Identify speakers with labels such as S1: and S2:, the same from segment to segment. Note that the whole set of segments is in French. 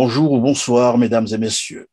S1: Bonjour ou bonsoir, mesdames et messieurs.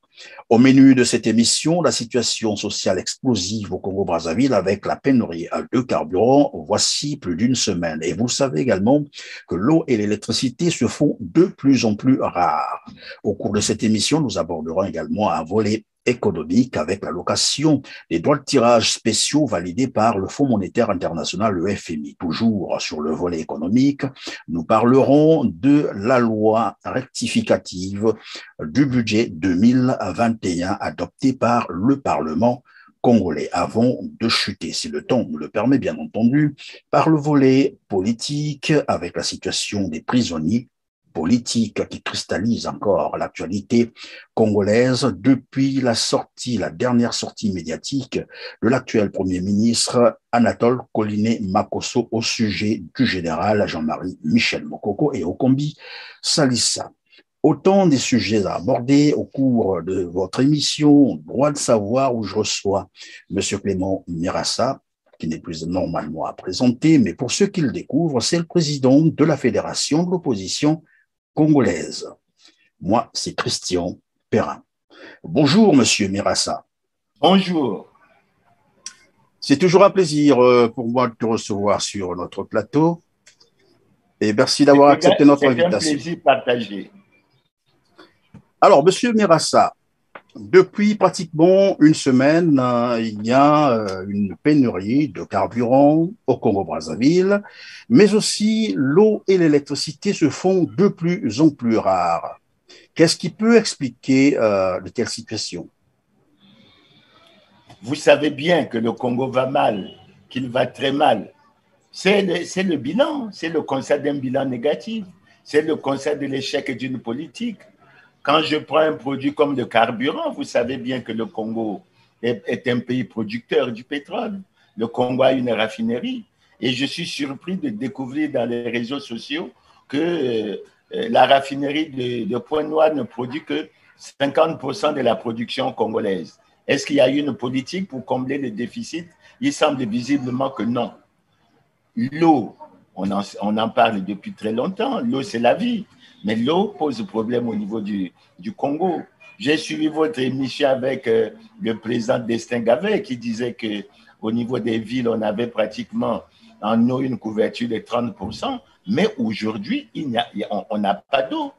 S1: Au menu de cette émission, la situation sociale explosive au Congo-Brazzaville avec la pénurie de carburant voici plus d'une semaine. Et vous savez également que l'eau et l'électricité se font de plus en plus rares. Au cours de cette émission, nous aborderons également un volet économique avec l'allocation des droits de tirage spéciaux validés par le Fonds monétaire international, le FMI. Toujours sur le volet économique, nous parlerons de la loi rectificative du budget 2021 adopté par le Parlement congolais avant de chuter, si le temps nous le permet bien entendu, par le volet politique avec la situation des prisonniers politique qui cristallise encore l'actualité congolaise depuis la dernière sortie médiatique de l'actuel Premier ministre Anatole Koliné Makosso au sujet du général Jean-Marie Michel Mokoko et Okombi Salissa. Autant des sujets à aborder au cours de votre émission Droit de savoir où je reçois M. Clément Mirassa, qui n'est plus normalement à présenter, mais pour ceux qui le découvrent, c'est le président de la Fédération de l'opposition congolaise. Moi, c'est Christian Perrin. Bonjour, Monsieur Mirassa.
S2: Bonjour.
S1: C'est toujours un plaisir pour moi de te recevoir sur notre plateau. Et merci d'avoir accepté notre invitation.
S2: C'est un plaisir partagé.
S1: Alors, Monsieur Mirassa, depuis pratiquement une semaine, il y a une pénurie de carburant au Congo-Brazzaville, mais aussi l'eau et l'électricité se font de plus en plus rares. Qu'est-ce qui peut expliquer de telles situations?
S2: Vous savez bien que le Congo va mal, qu'il va très mal. C'est le bilan, c'est le constat d'un bilan négatif, c'est le constat de l'échec d'une politique. Quand je prends un produit comme le carburant, vous savez bien que le Congo est un pays producteur du pétrole. Le Congo a une raffinerie. Et je suis surpris de découvrir dans les réseaux sociaux que la raffinerie de Pointe-Noire ne produit que 50% de la production congolaise. Est-ce qu'il y a eu une politique pour combler le déficit? Il semble visiblement que non. L'eau, on en parle depuis très longtemps. L'eau, c'est la vie. Mais l'eau pose problème au niveau du Congo. J'ai suivi votre émission avec le président Destin Gavet qui disait qu'au niveau des villes, on avait pratiquement en eau une couverture de 30%. Mais aujourd'hui, on n'a pas d'eau.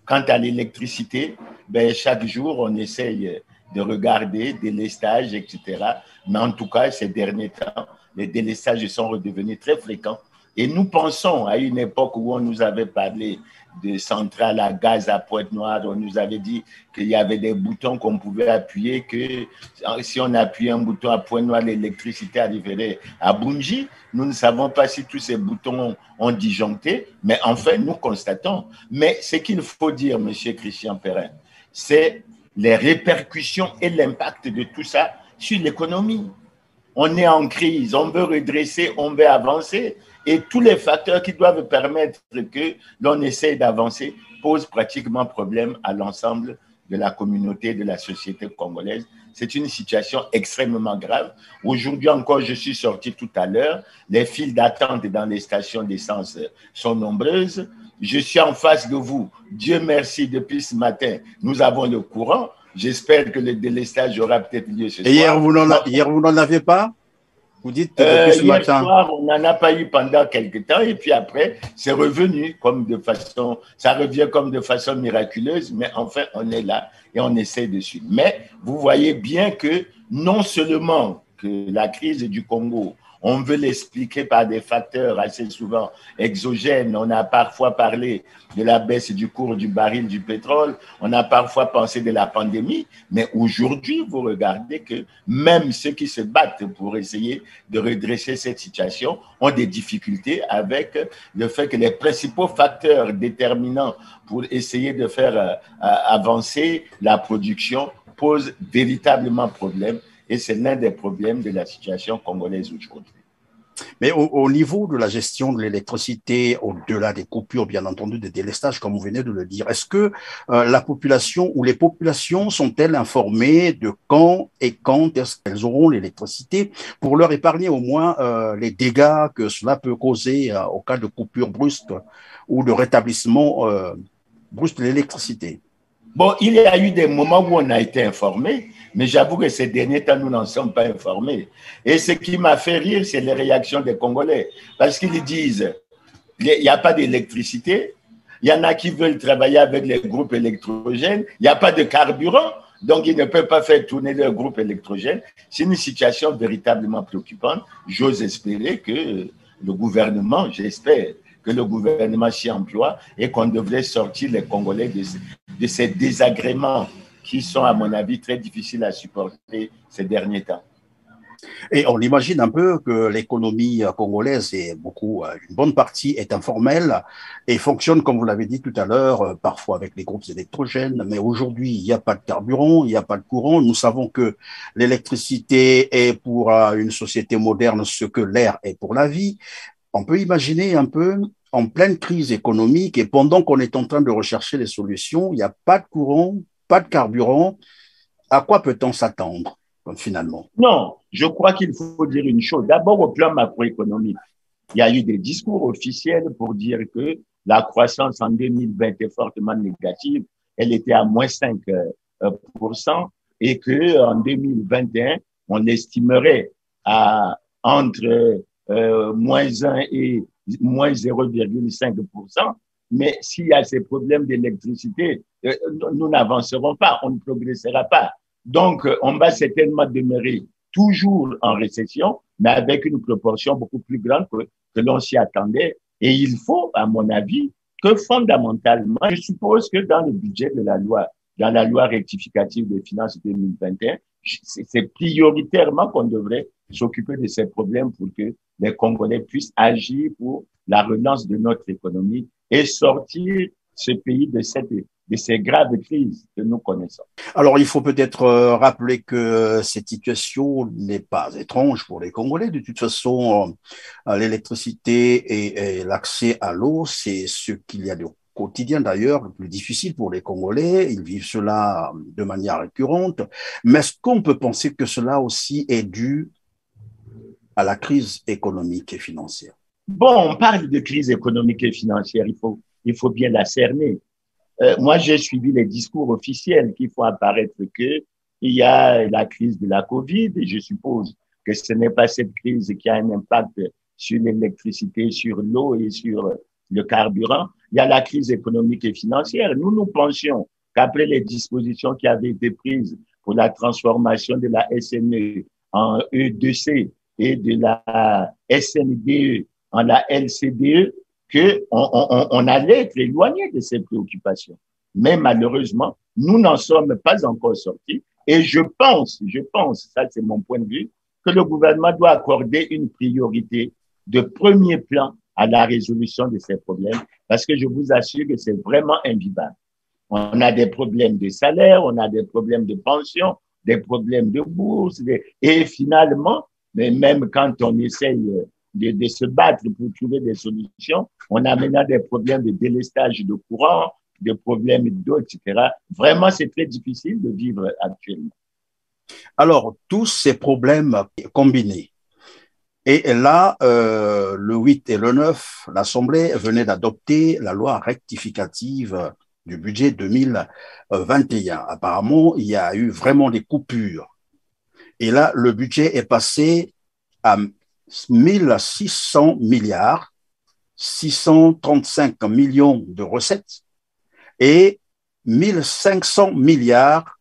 S2: Quant à l'électricité, ben, chaque jour, on essaye de regarder des délestages, etc. Mais en tout cas, ces derniers temps, les délestages sont redevenus très fréquents. Et nous pensons à une époque où on nous avait parlé de centrales à gaz à Pointe-Noire, on nous avait dit qu'il y avait des boutons qu'on pouvait appuyer, que si on appuyait un bouton à Pointe-Noire, l'électricité arriverait à Bunji. Nous ne savons pas si tous ces boutons ont disjoncté, mais enfin, nous constatons. Mais ce qu'il faut dire, M. Christian Perrin, c'est les répercussions et l'impact de tout ça sur l'économie. On est en crise, on veut redresser, on veut avancer. Et tous les facteurs qui doivent permettre que l'on essaie d'avancer posent pratiquement problème à l'ensemble de la communauté, de la société congolaise. C'est une situation extrêmement grave. Aujourd'hui encore, je suis sorti tout à l'heure. Les files d'attente dans les stations d'essence sont nombreuses. Je suis en face de vous. Dieu merci, depuis ce matin, nous avons le courant. J'espère que le délestage aura peut-être lieu ce soir.
S1: Et hier, vous n'en avez pas? Vous dites depuis ce matin.
S2: Hier soir, on n'en a pas eu pendant quelques temps et puis après, c'est revenu ça revient comme de façon miraculeuse, mais enfin, on est là et on essaie de suivre. Mais vous voyez bien que non seulement que la crise du Congo, on veut l'expliquer par des facteurs assez souvent exogènes. On a parfois parlé de la baisse du cours du baril du pétrole. On a parfois pensé de la pandémie. Mais aujourd'hui, vous regardez que même ceux qui se battent pour essayer de redresser cette situation ont des difficultés avec le fait que les principaux facteurs déterminants pour essayer de faire avancer la production posent véritablement problème. Et c'est l'un des problèmes de la situation congolaise aujourd'hui.
S1: Mais au niveau de la gestion de l'électricité, au-delà des coupures, bien entendu, des délestages, comme vous venez de le dire, est-ce que la population ou les populations sont-elles informées de quand est-ce qu'elles auront l'électricité pour leur épargner au moins les dégâts que cela peut causer au cas de coupure brusque ou de rétablissement brusque de l'électricité?
S2: Bon, il y a eu des moments où on a été informé, mais j'avoue que ces derniers temps, nous n'en sommes pas informés. Et ce qui m'a fait rire, c'est les réactions des Congolais. Parce qu'ils disent, il n'y a pas d'électricité, il y en a qui veulent travailler avec les groupes électrogènes, il n'y a pas de carburant, donc ils ne peuvent pas faire tourner leur groupe électrogène. C'est une situation véritablement préoccupante. J'ose espérer que le gouvernement, j'espère que le gouvernement s'y emploie et qu'on devrait sortir les Congolais de ces désagréments qui sont, à mon avis, très difficiles à supporter ces derniers temps.
S1: Et on imagine un peu que l'économie congolaise est une bonne partie est informelle et fonctionne, comme vous l'avez dit tout à l'heure, parfois avec les groupes électrogènes. Mais aujourd'hui, il n'y a pas de carburant, il n'y a pas de courant. Nous savons que l'électricité est pour une société moderne ce que l'air est pour la vie. On peut imaginer un peu en pleine crise économique et pendant qu'on est en train de rechercher les solutions, il n'y a pas de courant, pas de carburant. À quoi peut-on s'attendre finalement?
S2: Non, je crois qu'il faut dire une chose. D'abord, au plan macroéconomique, il y a eu des discours officiels pour dire que la croissance en 2020 est fortement négative. Elle était à moins 5% et qu'en 2021, on l'estimerait à entre moins 1 et moins 0,5%. Mais s'il y a ces problèmes d'électricité, nous n'avancerons pas, on ne progressera pas. Donc, on va certainement demeurer toujours en récession, mais avec une proportion beaucoup plus grande que l'on s'y attendait. Et il faut, à mon avis, que fondamentalement, je suppose que dans le budget de la loi, dans la loi rectificative des finances 2021, c'est prioritairement qu'on devrait s'occuper de ces problèmes pour que les Congolais puissent agir pour la relance de notre économie et sortir ce pays de ces graves crises que nous connaissons.
S1: Alors, il faut peut-être rappeler que cette situation n'est pas étrange pour les Congolais. De toute façon, l'électricité et l'accès à l'eau, c'est ce qu'il y a de quotidien d'ailleurs, le plus difficile pour les Congolais. Ils vivent cela de manière récurrente. Mais est-ce qu'on peut penser que cela aussi est dû à la crise économique et financière?
S2: Bon, on parle de crise économique et financière, il faut bien la cerner. Moi, j'ai suivi les discours officiels qui font apparaître qu'il y a la crise de la Covid et je suppose que ce n'est pas cette crise qui a un impact sur l'électricité, sur l'eau et sur le carburant. Il y a la crise économique et financière. Nous pensions qu'après les dispositions qui avaient été prises pour la transformation de la SNE en E2C et de la SNDE en la LCDE, qu'on allait être éloigné de ces préoccupations. Mais malheureusement, nous n'en sommes pas encore sortis. Et je pense, ça c'est mon point de vue, que le gouvernement doit accorder une priorité de premier plan à la résolution de ces problèmes, parce que je vous assure que c'est vraiment invivable. On a des problèmes de salaire, on a des problèmes de pension, des problèmes de bourse, et finalement, mais même quand on essaye de se battre pour trouver des solutions, on a maintenant des problèmes de délestage de courant, des problèmes d'eau, etc. Vraiment, c'est très difficile de vivre actuellement.
S1: Alors, tous ces problèmes combinés, et là, le 8 et le 9, l'Assemblée venait d'adopter la loi rectificative du budget 2021. Apparemment, il y a eu vraiment des coupures. Et là, le budget est passé à 1600 milliards, 635 millions de recettes et 1500 milliards,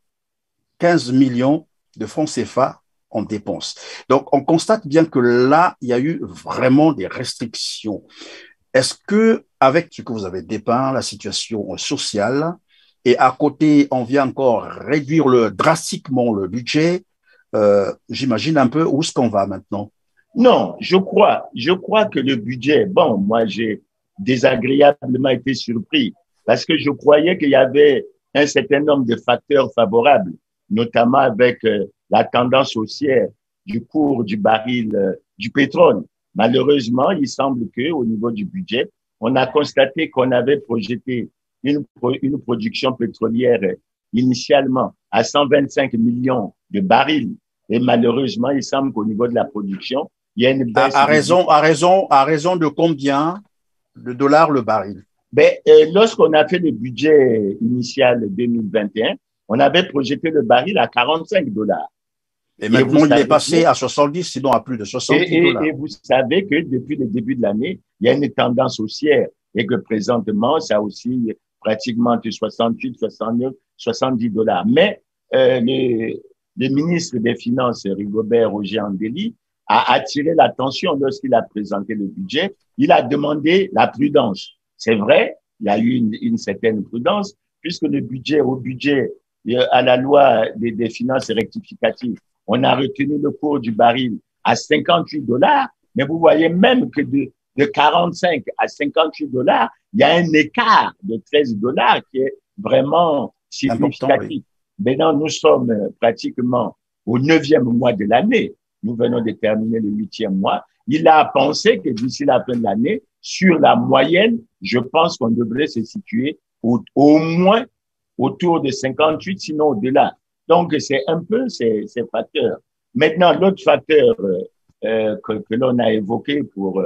S1: 15 millions de francs CFA en dépenses. Donc, on constate bien que là, il y a eu vraiment des restrictions. Est-ce que, avec ce que vous avez dépeint, la situation sociale, et à côté, on vient encore réduire drastiquement le budget, j'imagine un peu où est-ce qu'on va maintenant?
S2: Non, je crois que le budget, bon, moi j'ai désagréablement été surpris parce que je croyais qu'il y avait un certain nombre de facteurs favorables, notamment avec la tendance haussière du cours du baril du pétrole. Malheureusement, il semble que au niveau du budget, on a constaté qu'on avait projeté une production pétrolière initialement à 125 millions de barils. Et malheureusement, il semble qu'au niveau de la production, il y a une baisse.
S1: À raison de combien de dollars le baril?
S2: Ben, lorsqu'on a fait le budget initial 2021, on avait projeté le baril à 45 $.
S1: Et maintenant, il est passé à 70, sinon à plus de 70
S2: et
S1: $.
S2: vous savez que depuis le début de l'année, il y a une tendance haussière et que présentement, ça aussi pratiquement entre 68, 69, 70 $. Mais le ministre des Finances, Rigobert Roger Andéli, a attiré l'attention lorsqu'il a présenté le budget. Il a demandé la prudence. C'est vrai, il y a eu une certaine prudence, puisque au budget, à la loi des finances rectificatives, on a retenu le cours du baril à 58 $, mais vous voyez même que de 45 à 58 $, il y a un écart de 13 $ qui est vraiment significatif. Oui. Maintenant, nous sommes pratiquement au 9e mois de l'année. Nous venons de terminer le 8e mois. Il a pensé que d'ici la fin de l'année, sur la moyenne, je pense qu'on devrait se situer au moins autour de 58, sinon au-delà. Donc, c'est un peu ces facteurs. Maintenant, l'autre facteur que l'on a évoqué pour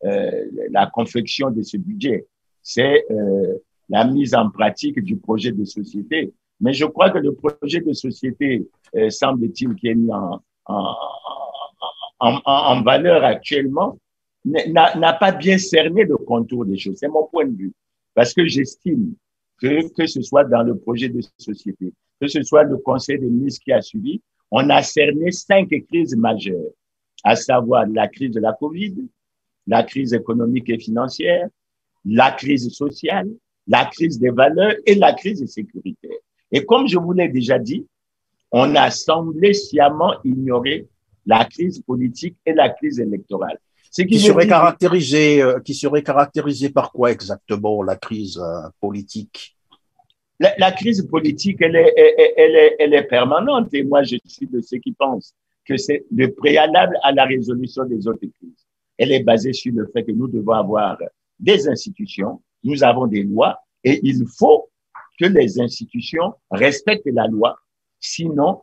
S2: la confection de ce budget, c'est la mise en pratique du projet de société. Mais je crois que le projet de société, semble-t-il, qui est mis en valeur actuellement, n'a pas bien cerné le contour des choses. C'est mon point de vue. Parce que j'estime que ce soit dans le projet de société, que ce soit le Conseil des ministres qui a suivi, on a cerné 5 crises majeures, à savoir la crise de la Covid, la crise économique et financière, la crise sociale, la crise des valeurs et la crise sécuritaire. Et comme je vous l'ai déjà dit, on a semblé sciemment ignorer la crise politique et la crise électorale.
S1: Qui serait caractérisée par quoi exactement, la crise politique?
S2: La crise politique, elle est permanente. Et moi, je suis de ceux qui pensent que c'est le préalable à la résolution des autres crises. Elle est basée sur le fait que nous devons avoir des institutions, nous avons des lois, et il faut que les institutions respectent la loi. Sinon,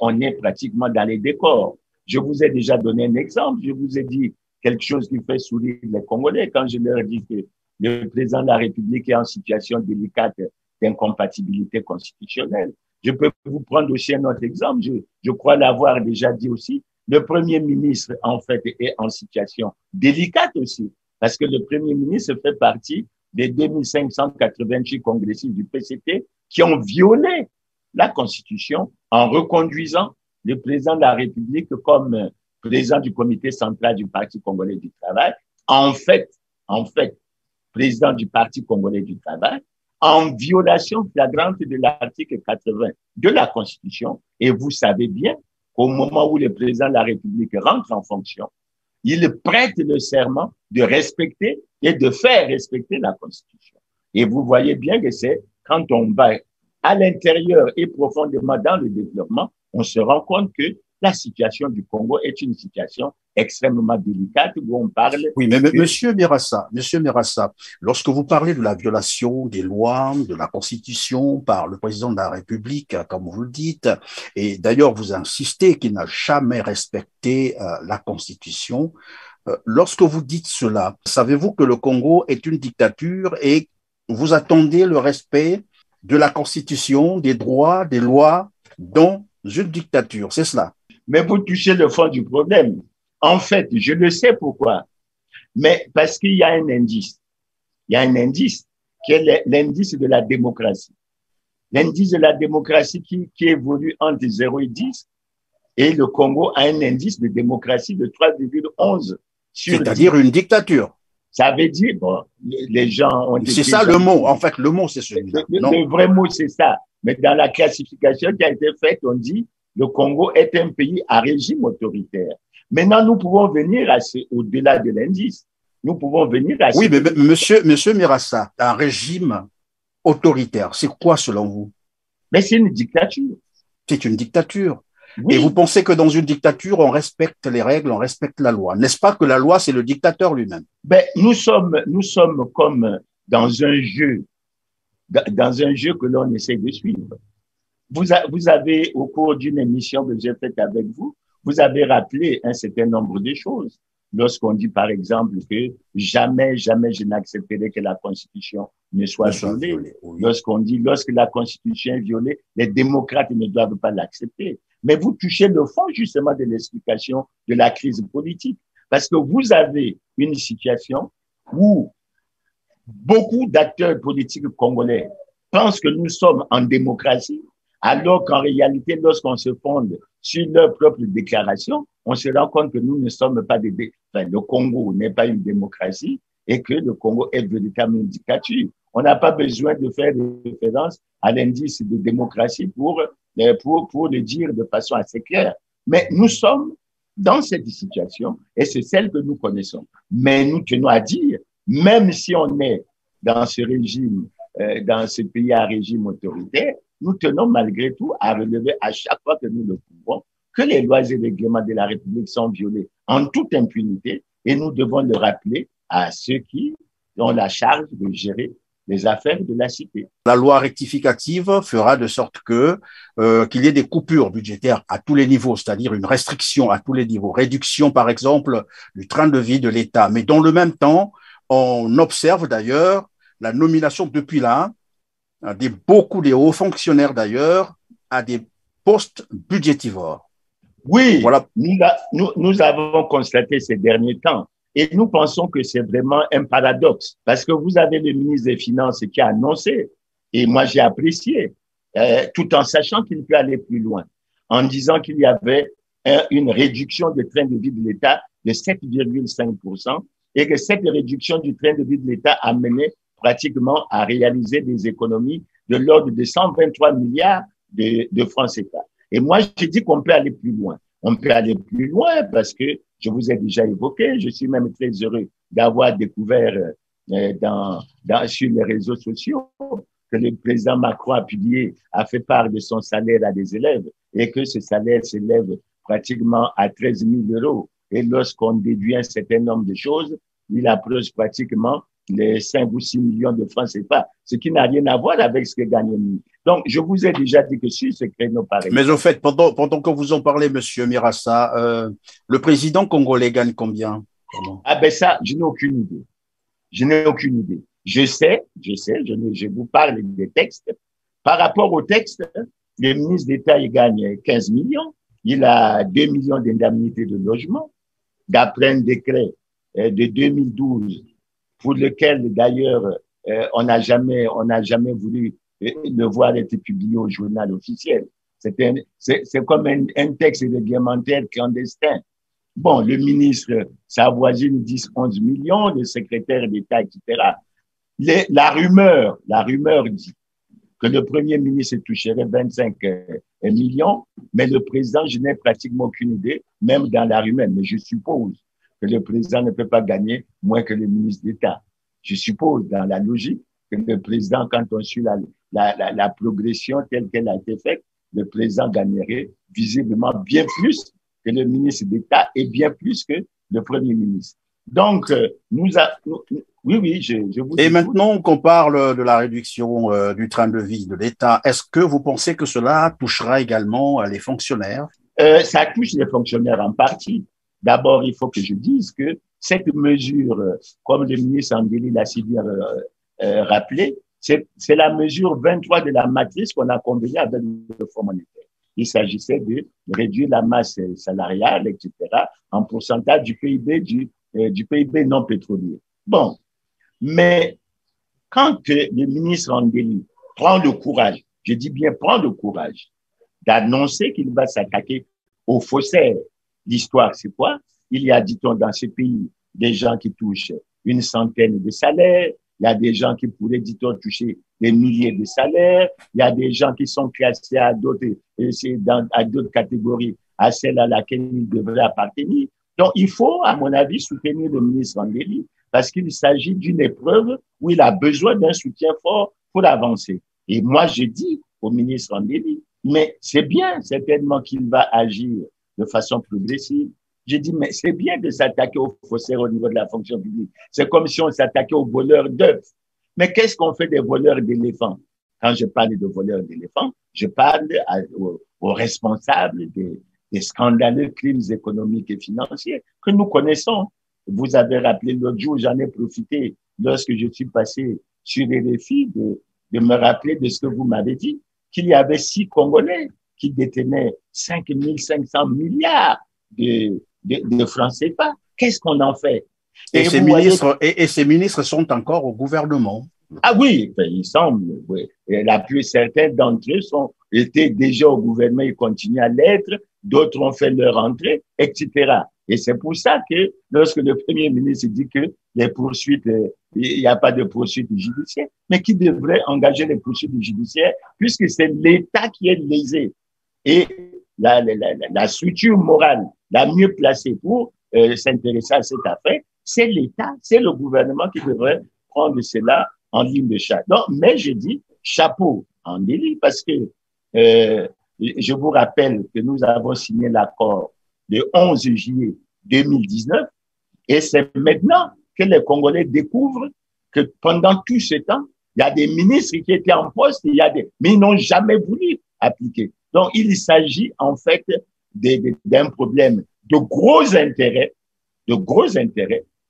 S2: on est pratiquement dans les décors. Je vous ai déjà donné un exemple. Je vous ai dit quelque chose qui fait sourire les Congolais quand je leur dis que le président de la République est en situation délicate d'incompatibilité constitutionnelle. Je peux vous prendre aussi un autre exemple. Je crois l'avoir déjà dit aussi. Le Premier ministre, en fait, est en situation délicate aussi, parce que le Premier ministre fait partie des 2588 congressistes du PCT qui ont violé la Constitution en reconduisant le président de la République comme président du comité central du Parti congolais du travail. En fait, président du Parti congolais du travail, en violation flagrante de l'article 80 de la Constitution. Et vous savez bien qu'au moment où le président de la République rentre en fonction, il prête le serment de respecter et de faire respecter la Constitution. Et vous voyez bien que c'est quand on va à l'intérieur et profondément dans le développement, on se rend compte que la situation du Congo est une situation extrêmement délicate où on parle…
S1: Oui, mais Monsieur Mirassa, lorsque vous parlez de la violation des lois, de la Constitution par le président de la République, comme vous le dites, et d'ailleurs vous insistez qu'il n'a jamais respecté la Constitution, lorsque vous dites cela, savez-vous que le Congo est une dictature et vous attendez le respect de la Constitution, des droits, des lois dans une dictature, c'est cela?
S2: Mais vous touchez le fond du problème. En fait, je le sais pourquoi. Mais parce qu'il y a un indice. Il y a un indice qui est l'indice de la démocratie. L'indice de la démocratie qui évolue entre 0 et 10. Et le Congo a un indice de démocratie de 3,11 sur 10.
S1: C'est-à-dire une dictature.
S2: Ça veut dire, bon, les gens ont…
S1: C'est ça le mot. En fait, le mot, c'est celui-là.
S2: Le vrai mot, c'est ça. Mais dans la classification qui a été faite, on dit le Congo est un pays à régime autoritaire. Maintenant, nous pouvons venir au-delà de l'indice. Nous pouvons venir à…
S1: Oui, mais monsieur Mirassa, un régime autoritaire, c'est quoi selon vous?
S2: Mais c'est une dictature.
S1: C'est une dictature.
S2: Oui.
S1: Et vous pensez que dans une dictature, on respecte les règles, on respecte la loi. N'est-ce pas que la loi, c'est le dictateur lui-même?
S2: Nous sommes comme dans un jeu que l'on essaie de suivre. Vous avez, au cours d'une émission que j'ai faite avec vous, vous avez rappelé un certain nombre de choses. lorsqu'on dit, par exemple, que jamais, jamais je n'accepterai que la Constitution ne soit violée. Oui. Lorsqu'on dit, lorsque la Constitution est violée, les démocrates ne doivent pas l'accepter. Mais vous touchez le fond, justement, de l'explication de la crise politique. Parce que vous avez une situation où beaucoup d'acteurs politiques congolais pensent que nous sommes en démocratie, alors qu'en réalité, lorsqu'on se fonde sur leur propre déclaration, on se rend compte que nous ne sommes pas le Congo n'est pas une démocratie et que le Congo est véritablement une dictature. On n'a pas besoin de faire référence à l'indice de démocratie pour le dire de façon assez claire. Mais nous sommes dans cette situation et c'est celle que nous connaissons. Mais nous tenons à dire, même si on est dans ce régime, dans ce pays à régime autoritaire, nous tenons malgré tout à relever à chaque fois que nous le pouvons que les lois et règlements de la République sont violés en toute impunité et nous devons le rappeler à ceux qui ont la charge de gérer les affaires de la cité.
S1: La loi rectificative fera de sorte que qu'il y ait des coupures budgétaires à tous les niveaux, c'est-à-dire une restriction à tous les niveaux, réduction par exemple du train de vie de l'État. Mais dans le même temps, on observe d'ailleurs la nomination depuis là beaucoup des hauts fonctionnaires d'ailleurs à des postes budgétivores.
S2: Oui, voilà. Nous avons constaté ces derniers temps et nous pensons que c'est vraiment un paradoxe parce que vous avez le ministre des Finances qui a annoncé, et moi j'ai apprécié, tout en sachant qu'il peut aller plus loin, en disant qu'il y avait une réduction du train de vie de l'État de 7,5% et que cette réduction du train de vie de l'État a mené pratiquement à réaliser des économies de l'ordre de 123 milliards de francs CFA. Et moi, je dis qu'on peut aller plus loin. On peut aller plus loin parce que je vous ai déjà évoqué, je suis même très heureux d'avoir découvert sur les réseaux sociaux que le président Macron a fait part de son salaire à des élèves et que ce salaire s'élève pratiquement à 13 000 euros. Et lorsqu'on déduit un certain nombre de choses, il approche pratiquement les 5 ou 6 millions de francs CFA, ce qui n'a rien à voir avec ce que gagne lui. Donc, je vous ai déjà dit que sur ce créneau pareil.
S1: Mais au fait, pendant que vous en parlez, monsieur Mirassa, le président congolais gagne combien?
S2: Ah ben ça, je n'ai aucune idée. Je n'ai aucune idée. Je sais, je vous parle des textes. Par rapport aux textes, le ministre d'État, il gagne 15 millions. Il a 2 millions d'indemnités de logement. D'après un décret de 2012, pour lequel d'ailleurs on n'a jamais voulu le voir être publié au journal officiel. C'est comme un texte réglementaire clandestin. Bon, le ministre, ça avoisine 10-11 millions, le secrétaire d'État, etc. La rumeur dit que le premier ministre toucherait 25 millions, mais le président, je n'ai pratiquement aucune idée, même dans la rumeur, mais je suppose que le président ne peut pas gagner moins que le ministre d'État. Je suppose, dans la logique, que le président, quand on suit la progression telle qu'elle a été faite, le président gagnerait visiblement bien plus que le ministre d'État et bien plus que le Premier ministre. Donc, oui, je vous dis.
S1: Et maintenant qu'on parle de la réduction du train de vie de l'État, est-ce que vous pensez que cela touchera également les fonctionnaires?
S2: Ça touche les fonctionnaires en partie. D'abord, il faut que je dise que cette mesure, comme le ministre Andeli l'a si bien rappelé, c'est la mesure 23 de la matrice qu'on a convenue avec le Fonds monétaire. Il s'agissait de réduire la masse salariale, etc., en pourcentage du PIB, du PIB non pétrolier. Bon, mais quand le ministre Andeli prend le courage, je dis bien prend le courage, d'annoncer qu'il va s'attaquer aux faussaires, l'histoire, c'est quoi? Il y a, dit-on, dans ce pays, des gens qui touchent une centaine de salaires. Il y a des gens qui pourraient, dit-on, toucher des milliers de salaires. Il y a des gens qui sont classés à d'autres catégories, à celle à laquelle ils devraient appartenir. Donc, il faut, à mon avis, soutenir le ministre Andeli parce qu'il s'agit d'une épreuve où il a besoin d'un soutien fort pour avancer. Et moi, je dis au ministre Andeli, mais c'est bien certainement qu'il va agir de façon progressive. J'ai dit, mais c'est bien de s'attaquer aux faussaires au niveau de la fonction publique. C'est comme si on s'attaquait aux voleurs d'œufs. Mais qu'est-ce qu'on fait des voleurs d'éléphants? Quand je parle de voleurs d'éléphants, je parle aux responsables des scandaleux crimes économiques et financiers que nous connaissons. vous avez rappelé l'autre jour, j'en ai profité lorsque je suis passé sur les défis de me rappeler de ce que vous m'avez dit, qu'il y avait 6 Congolais qui détenaient 5 500 milliards de francs CFA. Qu'est-ce qu'on en fait?
S1: Et ces ministres sont encore au gouvernement.
S2: Ah oui, il semble, oui. Et la plus certaine d'entre eux étaient déjà au gouvernement, ils continuent à l'être, d'autres ont fait leur entrée, etc. Et c'est pour ça que lorsque le Premier ministre dit que les poursuites, il n'y a pas de poursuites judiciaires, mais qui devrait engager les poursuites judiciaires puisque c'est l'État qui est lésé. Et la structure morale la mieux placée pour s'intéresser à cette affaire, c'est l'État, c'est le gouvernement qui devrait prendre cela en ligne de chasse. Non, mais je dis chapeau en délit parce que je vous rappelle que nous avons signé l'accord le 11 juillet 2019 et c'est maintenant que les Congolais découvrent que pendant tout ce temps, il y a des ministres qui étaient en poste, mais ils n'ont jamais voulu appliquer. Donc, il s'agit en fait d'un problème de gros intérêts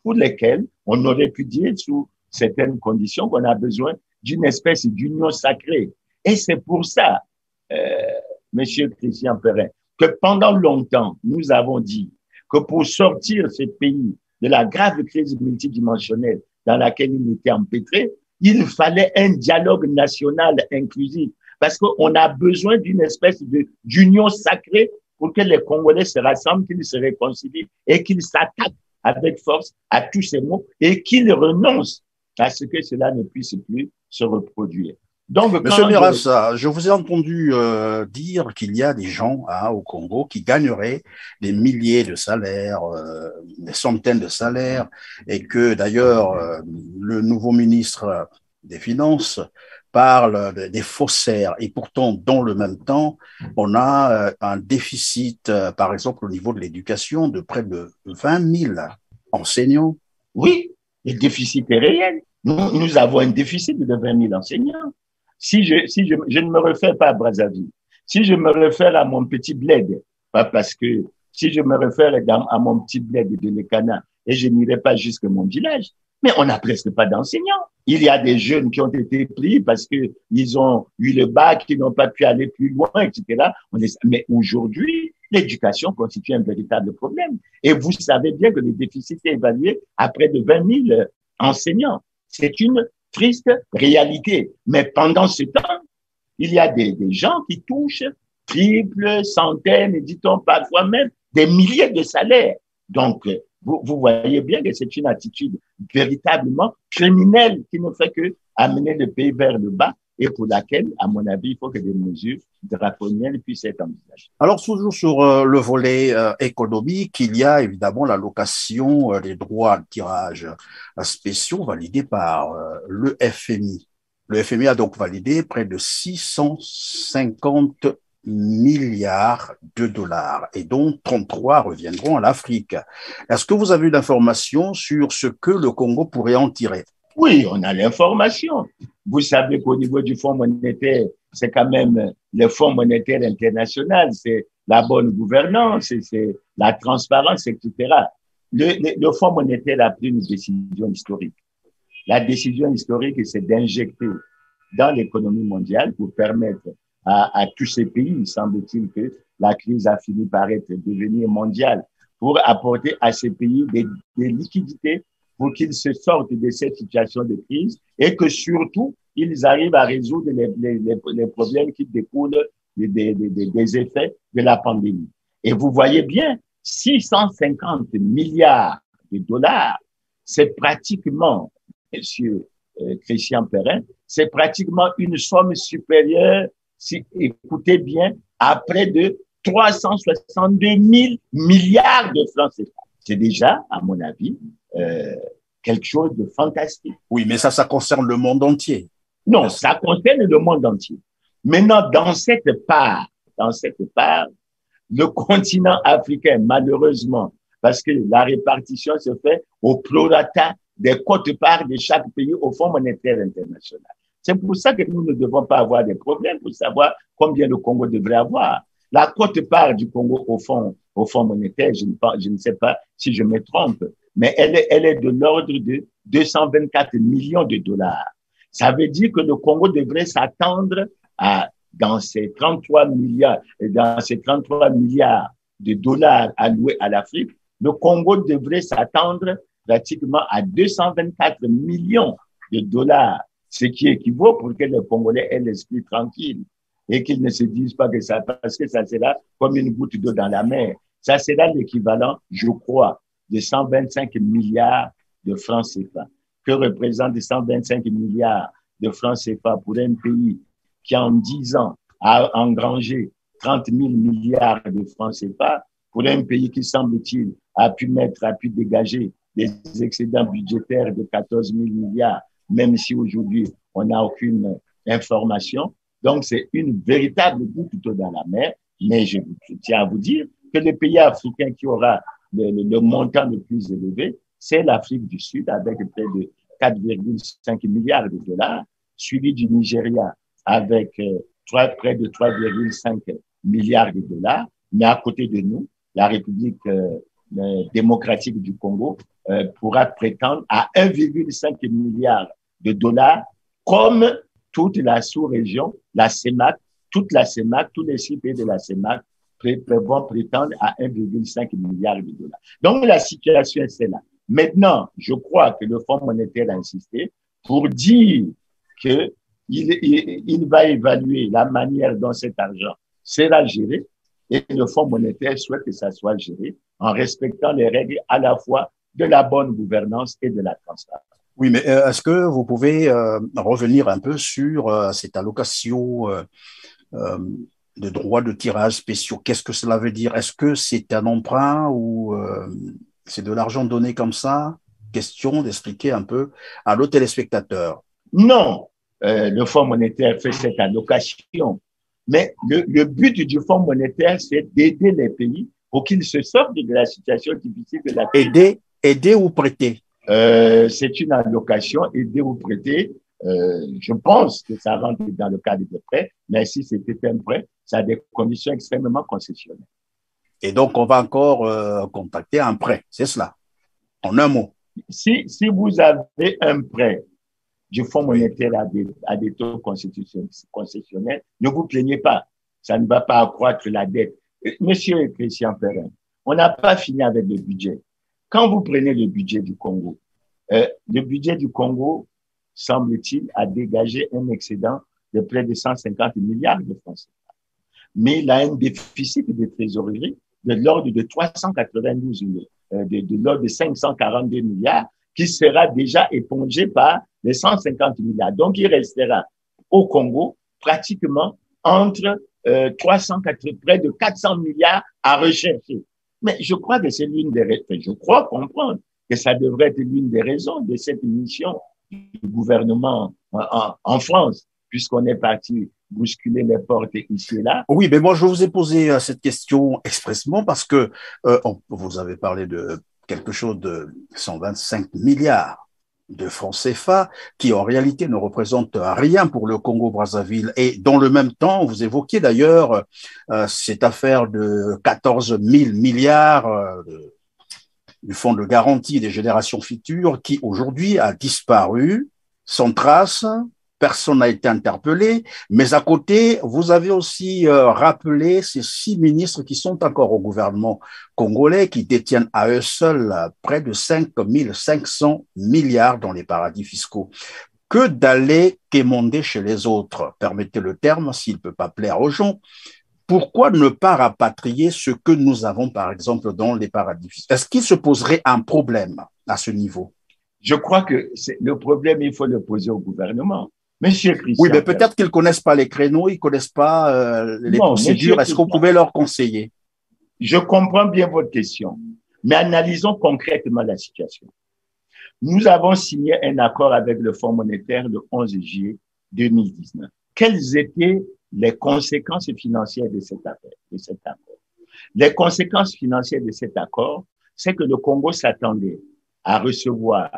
S2: pour lesquels on aurait pu dire sous certaines conditions qu'on a besoin d'une espèce d'union sacrée. Et c'est pour ça, Monsieur Christian Perrin, que pendant longtemps, nous avons dit que pour sortir ce pays de la grave crise multidimensionnelle dans laquelle il était empêtré, il fallait un dialogue national inclusif parce qu'on a besoin d'une espèce d'union sacrée pour que les Congolais se rassemblent, qu'ils se réconcilient et qu'ils s'attaquent avec force à tous ces maux et qu'ils renoncent à ce que cela ne puisse plus se reproduire.
S1: Donc, Monsieur Mirassa, je vous ai entendu dire qu'il y a des gens au Congo qui gagneraient des milliers de salaires, des centaines de salaires, et que d'ailleurs le nouveau ministre des Finances parle des faussaires. Et pourtant, dans le même temps, on a un déficit, par exemple, au niveau de l'éducation, de près de 20 000 enseignants.
S2: Oui, le déficit est réel. Nous avons un déficit de 20 000 enseignants. Si je ne me réfère pas à Brazzaville, si je me réfère à mon petit bled, pas parce que si je me réfère à mon petit bled de Lekana et je n'irai pas jusqu'à mon village, mais on n'a presque pas d'enseignants. Il y a des jeunes qui ont été pris parce qu'ils ont eu le bac, qui n'ont pas pu aller plus loin, etc. Mais aujourd'hui, l'éducation constitue un véritable problème. Et vous savez bien que le déficit est évalué à près de 20 000 enseignants. C'est une triste réalité. Mais pendant ce temps, il y a des gens qui touchent triples, centaines, dit-on parfois même, des milliers de salaires. Donc, vous voyez bien que c'est une attitude véritablement criminelle qui ne fait que amener le pays vers le bas et pour laquelle, à mon avis, il faut que des mesures draconiennes puissent être envisagées.
S1: Alors, toujours sur le volet économique, il y a évidemment l'allocation des droits de tirage spéciaux validés par le FMI. Le FMI a donc validé près de 650 milliards de dollars et dont 33 reviendront à l'Afrique. Est-ce que vous avez l'information sur ce que le Congo pourrait en tirer?
S2: Oui, on a l'information. Vous savez qu'au niveau du Fonds monétaire, c'est quand même le Fonds monétaire international, c'est la bonne gouvernance, c'est la transparence, etc. Le Fonds monétaire a pris une décision historique. La décision historique, c'est d'injecter dans l'économie mondiale pour permettre à tous ces pays, il semble-t-il que la crise a fini par devenir mondiale, pour apporter à ces pays des liquidités pour qu'ils se sortent de cette situation de crise et que surtout, ils arrivent à résoudre les problèmes qui découlent des effets de la pandémie. Et vous voyez bien, 650 milliards de dollars, c'est pratiquement, monsieur Christian Perrin, c'est pratiquement une somme supérieure, si écoutez bien, à près de 362 000 milliards de francs CFA. C'est déjà, à mon avis, quelque chose de fantastique.
S1: Oui, mais ça concerne le monde entier.
S2: Non, ça concerne le monde entier. Maintenant, dans cette part, le continent africain, malheureusement, parce que la répartition se fait au prorata des quotes-parts de chaque pays au Fonds monétaire international. C'est pour ça que nous ne devons pas avoir des problèmes pour savoir combien le Congo devrait avoir. La quote-part du Congo au Fonds monétaire, je ne sais pas si je me trompe, mais elle est de l'ordre de 224 millions de dollars. Ça veut dire que le Congo devrait s'attendre à, dans ces 33 milliards de dollars alloués à l'Afrique, le Congo devrait s'attendre pratiquement à 224 millions de dollars, ce qui équivaut pour que les Congolais aient l'esprit tranquille et qu'ils ne se disent pas que ça, parce que ça sera comme une goutte d'eau dans la mer. Ça sera l'équivalent, je crois, de 125 milliards de francs CFA. Que représentent 125 milliards de francs CFA pour un pays qui, en 10 ans, a engrangé 30 000 milliards de francs CFA, pour un pays qui, semble-t-il, a pu dégager des excédents budgétaires de 14 000 milliards, même si aujourd'hui, on n'a aucune information. Donc, c'est une véritable goutte d'eau dans la mer. Mais je tiens à vous dire que le pays africain qui aura le montant le plus élevé, c'est l'Afrique du Sud, avec près de 4,5 milliards de dollars, suivi du Nigeria avec près de 3,5 milliards de dollars. Mais à côté de nous, la République démocratique du Congo pourra prétendre à 1,5 milliard de dollars, comme toute la sous-région, la CEMAC, toute la CEMAC, tous les 6 pays de la CEMAC vont prétendre à 1,5 milliard de dollars. Donc, la situation, c'est là. Maintenant, je crois que le Fonds monétaire a insisté pour dire qu'il va évaluer la manière dont cet argent sera géré, et le Fonds monétaire souhaite que ça soit géré en respectant les règles à la fois de la bonne gouvernance et de la transparence.
S1: Oui, mais est-ce que vous pouvez revenir un peu sur cette allocation de droits de tirage spéciaux? Qu'est-ce que cela veut dire? Est-ce que c'est un emprunt ou c'est de l'argent donné comme ça? Question d'expliquer un peu à nos téléspectateurs.
S2: Non, le Fonds monétaire fait cette allocation. Mais le but du Fonds monétaire, c'est d'aider les pays pour qu'ils se sortent de la situation difficile de la crise.
S1: Aider ou prêter?
S2: C'est une allocation, aider ou prêter. Je pense que ça rentre dans le cadre de prêt, mais si c'était un prêt, ça a des conditions extrêmement concessionnelles.
S1: Et donc, on va encore contacter un prêt, c'est cela, en un mot.
S2: Si vous avez un prêt du Fonds monétaire à des taux concessionnels, ne vous plaignez pas. Ça ne va pas accroître la dette. Monsieur Christian Perrin, on n'a pas fini avec le budget. Quand vous prenez le budget du Congo, semble-t-il, a dégagé un excédent de près de 150 milliards de francs CFA. Mais il a un déficit de trésorerie de l'ordre de 392 milliards, de l'ordre de 542 milliards, qui sera déjà épongé par les 150 milliards. Donc, il restera au Congo pratiquement entre près de 400 milliards à rechercher. Mais je crois que c'est je crois comprendre que ça devrait être l'une des raisons de cette mission du gouvernement en France, puisqu'on est parti bousculer les portes ici et là.
S1: Oui, mais moi, je vous ai posé cette question expressément parce que vous avez parlé de quelque chose de 125 milliards de francs CFA qui, en réalité, ne représentent rien pour le Congo-Brazzaville. Et dans le même temps, vous évoquiez d'ailleurs cette affaire de 14 000 milliards du Fonds de garantie des générations futures qui, aujourd'hui, a disparu sans trace. Personne n'a été interpellé, mais à côté, vous avez aussi rappelé ces 6 ministres qui sont encore au gouvernement congolais, qui détiennent à eux seuls près de 5 500 milliards dans les paradis fiscaux. Que d'aller quémander chez les autres, permettez le terme, s'il ne peut pas plaire aux gens. Pourquoi ne pas rapatrier ce que nous avons, par exemple, dans les paradis fiscaux? Est-ce qu'il se poserait un problème à ce niveau?
S2: Je crois que le problème, il faut le poser au gouvernement. Monsieur Christian.
S1: Oui, mais peut-être qu'ils ne connaissent pas les créneaux, ils ne connaissent pas les procédures. Est-ce que vous pouvez leur conseiller?
S2: Je comprends bien votre question, mais analysons concrètement la situation. Nous avons signé un accord avec le Fonds monétaire le 11 juillet 2019. Quelles étaient les conséquences financières de cet accord? Les conséquences financières de cet accord, c'est que le Congo s'attendait à recevoir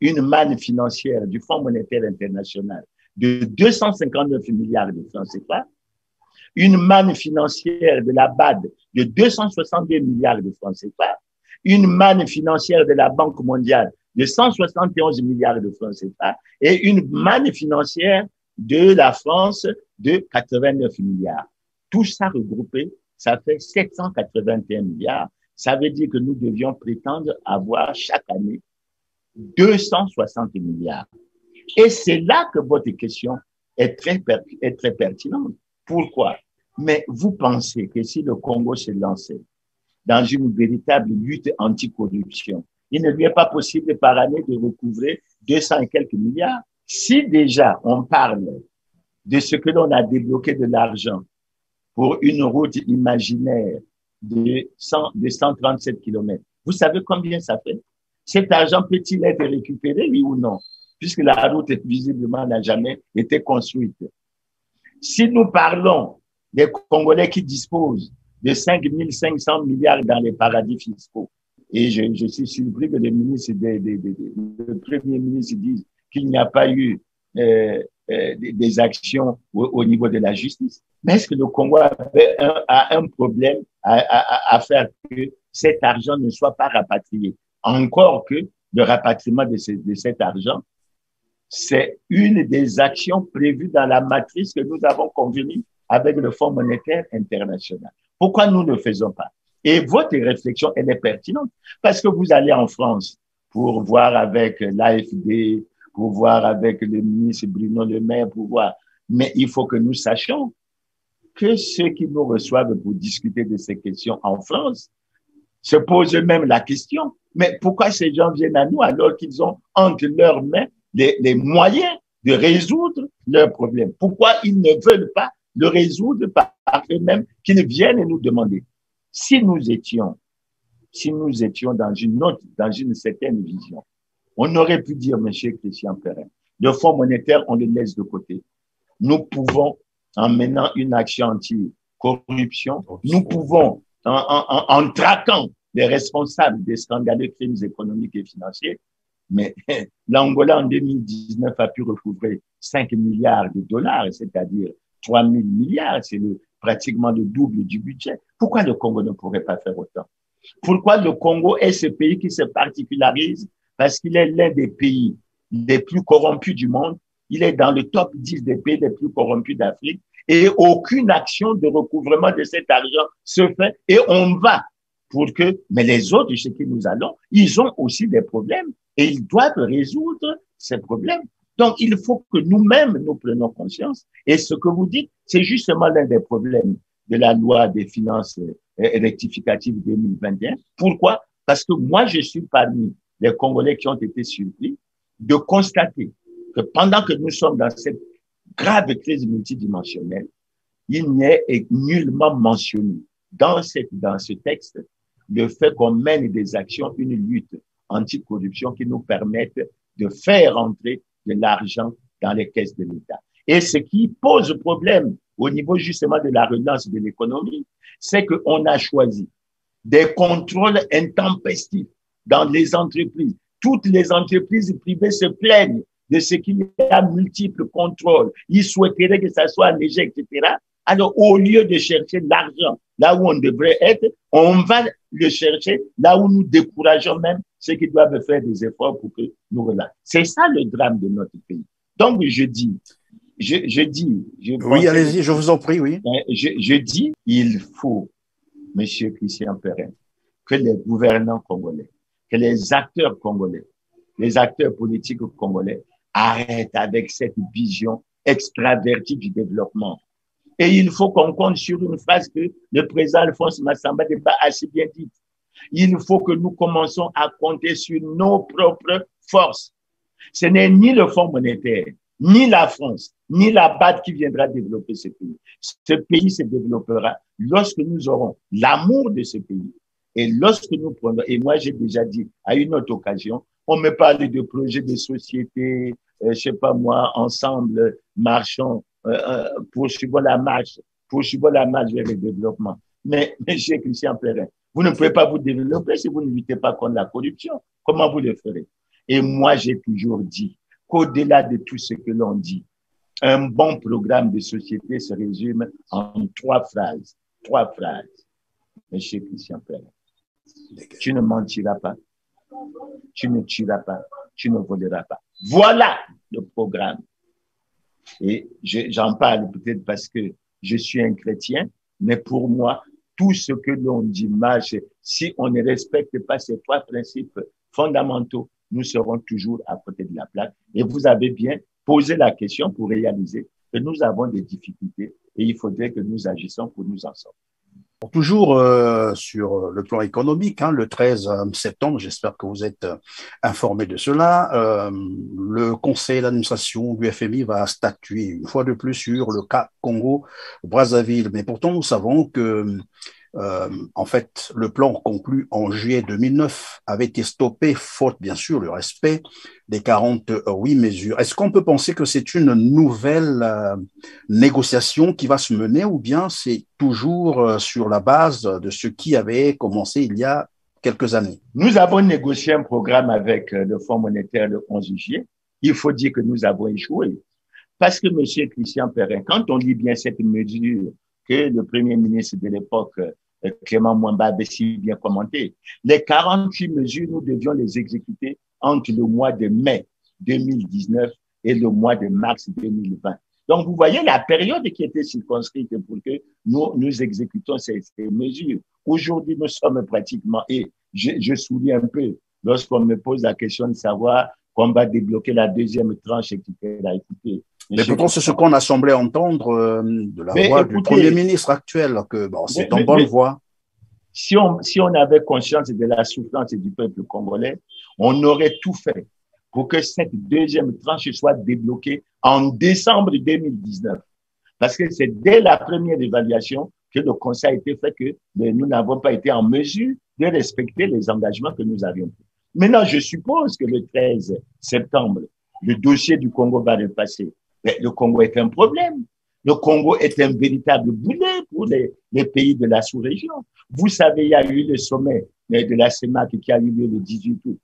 S2: une manne financière du Fonds monétaire international de 259 milliards de francs CFA, une manne financière de la BAD de 262 milliards de francs CFA une manne financière de la Banque mondiale de 171 milliards de francs CFA et une manne financière de la France de 89 milliards. Tout ça regroupé, ça fait 781 milliards. Ça veut dire que nous devions prétendre avoir chaque année 260 milliards. Et c'est là que votre question est très pertinente. Pourquoi? Mais vous pensez que si le Congo se lançait dans une véritable lutte anticorruption, il ne lui est pas possible par année de recouvrer 200 et quelques milliards. Si déjà on parle de ce que l'on a débloqué de l'argent pour une route imaginaire de 137 kilomètres, vous savez combien ça fait? Cet argent peut-il être récupéré, oui ou non? Puisque la route, visiblement, n'a jamais été construite. Si nous parlons des Congolais qui disposent de 5 500 milliards dans les paradis fiscaux, et je suis surpris que le Premier ministre dise qu'il n'y a pas eu des actions au niveau de la justice. Mais est-ce que le Congo a un problème à faire que cet argent ne soit pas rapatrié? Encore que le rapatriement de cet argent, c'est une des actions prévues dans la matrice que nous avons convenue avec le Fonds monétaire international. Pourquoi nous ne le faisons pas? Et votre réflexion, elle est pertinente parce que vous allez en France pour voir avec l'AFD, pour voir avec le ministre Bruno Le Maire, pour voir. Mais il faut que nous sachions que ceux qui nous reçoivent pour discuter de ces questions en France se posent eux-mêmes la question. Mais pourquoi ces gens viennent à nous alors qu'ils ont entre leurs mains les moyens de résoudre leurs problèmes? Pourquoi ils ne veulent pas le résoudre par eux-mêmes, qu'ils viennent nous demander? Si nous étions dans une certaine vision, on aurait pu dire, monsieur Christian Perrin, le Fonds monétaire, on le laisse de côté. Nous pouvons, en menant une action anti-corruption, nous pouvons, en traquant les responsables des scandaleux crimes économiques et financiers, mais l'Angola, en 2019, a pu recouvrer 5 milliards de dollars, c'est-à-dire 3 000 milliards, c'est pratiquement le double du budget. Pourquoi le Congo ne pourrait pas faire autant? Pourquoi le Congo est ce pays qui se particularise? Parce qu'il est l'un des pays les plus corrompus du monde. Il est dans le top 10 des pays les plus corrompus d'Afrique. Et aucune action de recouvrement de cet argent se fait. Et on va pour que, mais les autres chez qui nous allons, ils ont aussi des problèmes et ils doivent résoudre ces problèmes. Donc, il faut que nous-mêmes, nous prenions conscience. Et ce que vous dites, c'est justement l'un des problèmes de la loi des finances rectificatives 2021. Pourquoi? Parce que moi, je suis parmi les Congolais qui ont été surpris de constater que pendant que nous sommes dans cette grave crise multidimensionnelle, il n'est nullement mentionné dans ce texte le fait qu'on mène des actions, une lutte anticorruption qui nous permette de faire entrer de l'argent dans les caisses de l'État. Et ce qui pose problème au niveau justement de la relance de l'économie, c'est qu'on a choisi des contrôles intempestifs dans les entreprises. Toutes les entreprises privées se plaignent de ce qu'il y a multiples contrôles. Ils souhaiteraient que ça soit allégé, etc. Alors, au lieu de chercher l'argent là où on devrait être, on va le chercher là où nous décourageons même ceux qui doivent faire des efforts pour que nous relaxons. C'est ça le drame de notre pays. Donc, je dis,
S1: oui, allez-y, je vous en prie, oui.
S2: Je dis, il faut, monsieur Christian Perrin, que les gouvernants congolais, que les acteurs congolais, les acteurs politiques congolais arrêtent avec cette vision extravertie du développement. Et il faut qu'on compte sur une phrase que le président Alphonse Massamba n'a pas assez bien dite. Il faut que nous commençons à compter sur nos propres forces. Ce n'est ni le Fonds monétaire, ni la France, ni la BAD qui viendra développer ce pays. Ce pays se développera lorsque nous aurons l'amour de ce pays. Et lorsque nous prenons, et moi j'ai déjà dit à une autre occasion, on me parle de projets de société, je sais pas moi, ensemble, marchons, poursuivons la marche vers le développement. Mais, monsieur Christian Perrin, vous ne pouvez pas vous développer si vous ne luttez pas contre la corruption. Comment vous le ferez? Et moi, j'ai toujours dit qu'au-delà de tout ce que l'on dit, un bon programme de société se résume en trois phrases. Monsieur Christian Perrin. Tu ne mentiras pas, tu ne tueras pas, tu ne voleras pas. Voilà le programme. Et j'en parle peut-être parce que je suis un chrétien, mais pour moi, tout ce que l'on dit marche. Si on ne respecte pas ces trois principes fondamentaux, nous serons toujours à côté de la plaque. Et vous avez bien posé la question pour réaliser que nous avons des difficultés et il faudrait que nous agissions pour nous en sortir.
S1: Toujours sur le plan économique, le 13 septembre, j'espère que vous êtes informé de cela, le conseil d'administration du FMI va statuer une fois de plus sur le cas Congo-Brazzaville. Mais pourtant, nous savons que en fait, le plan conclu en juillet 2009 avait été stoppé, faute bien sûr le respect des 48 mesures. Est-ce qu'on peut penser que c'est une nouvelle négociation qui va se mener ou bien c'est toujours sur la base de ce qui avait commencé il y a quelques années?
S2: Nous avons négocié un programme avec le Fonds monétaire le 11 juillet. Il faut dire que nous avons échoué. Parce que M. Christian Perrin, quand on lit bien cette mesure que le Premier ministre de l'époque, Clément Mwamba, avait si bien commenté, les 48 mesures, nous devions les exécuter entre le mois de mai 2019 et le mois de mars 2020. Donc, vous voyez la période qui était circonscrite pour que nous exécutons ces mesures. Aujourd'hui, nous sommes pratiquement, et je souris un peu lorsqu'on me pose la question de savoir qu'on va débloquer la deuxième tranche, etc. Écoutez,
S1: mais pourtant, c'est ce qu'on a semblé entendre de la voix du Premier ministre actuel, que bon, c'est en bonne voie.
S2: Si on avait conscience de la souffrance du peuple congolais, on aurait tout fait pour que cette deuxième tranche soit débloquée en décembre 2019. Parce que c'est dès la première évaluation que le Conseil a été fait que nous n'avons pas été en mesure de respecter les engagements que nous avions pris. Maintenant, je suppose que le 13 septembre, le dossier du Congo va repasser. Mais le Congo est un problème. Le Congo est un véritable boulet pour les pays de la sous-région. Vous savez, il y a eu le sommet de la CEMAC qui a eu lieu le 18 août.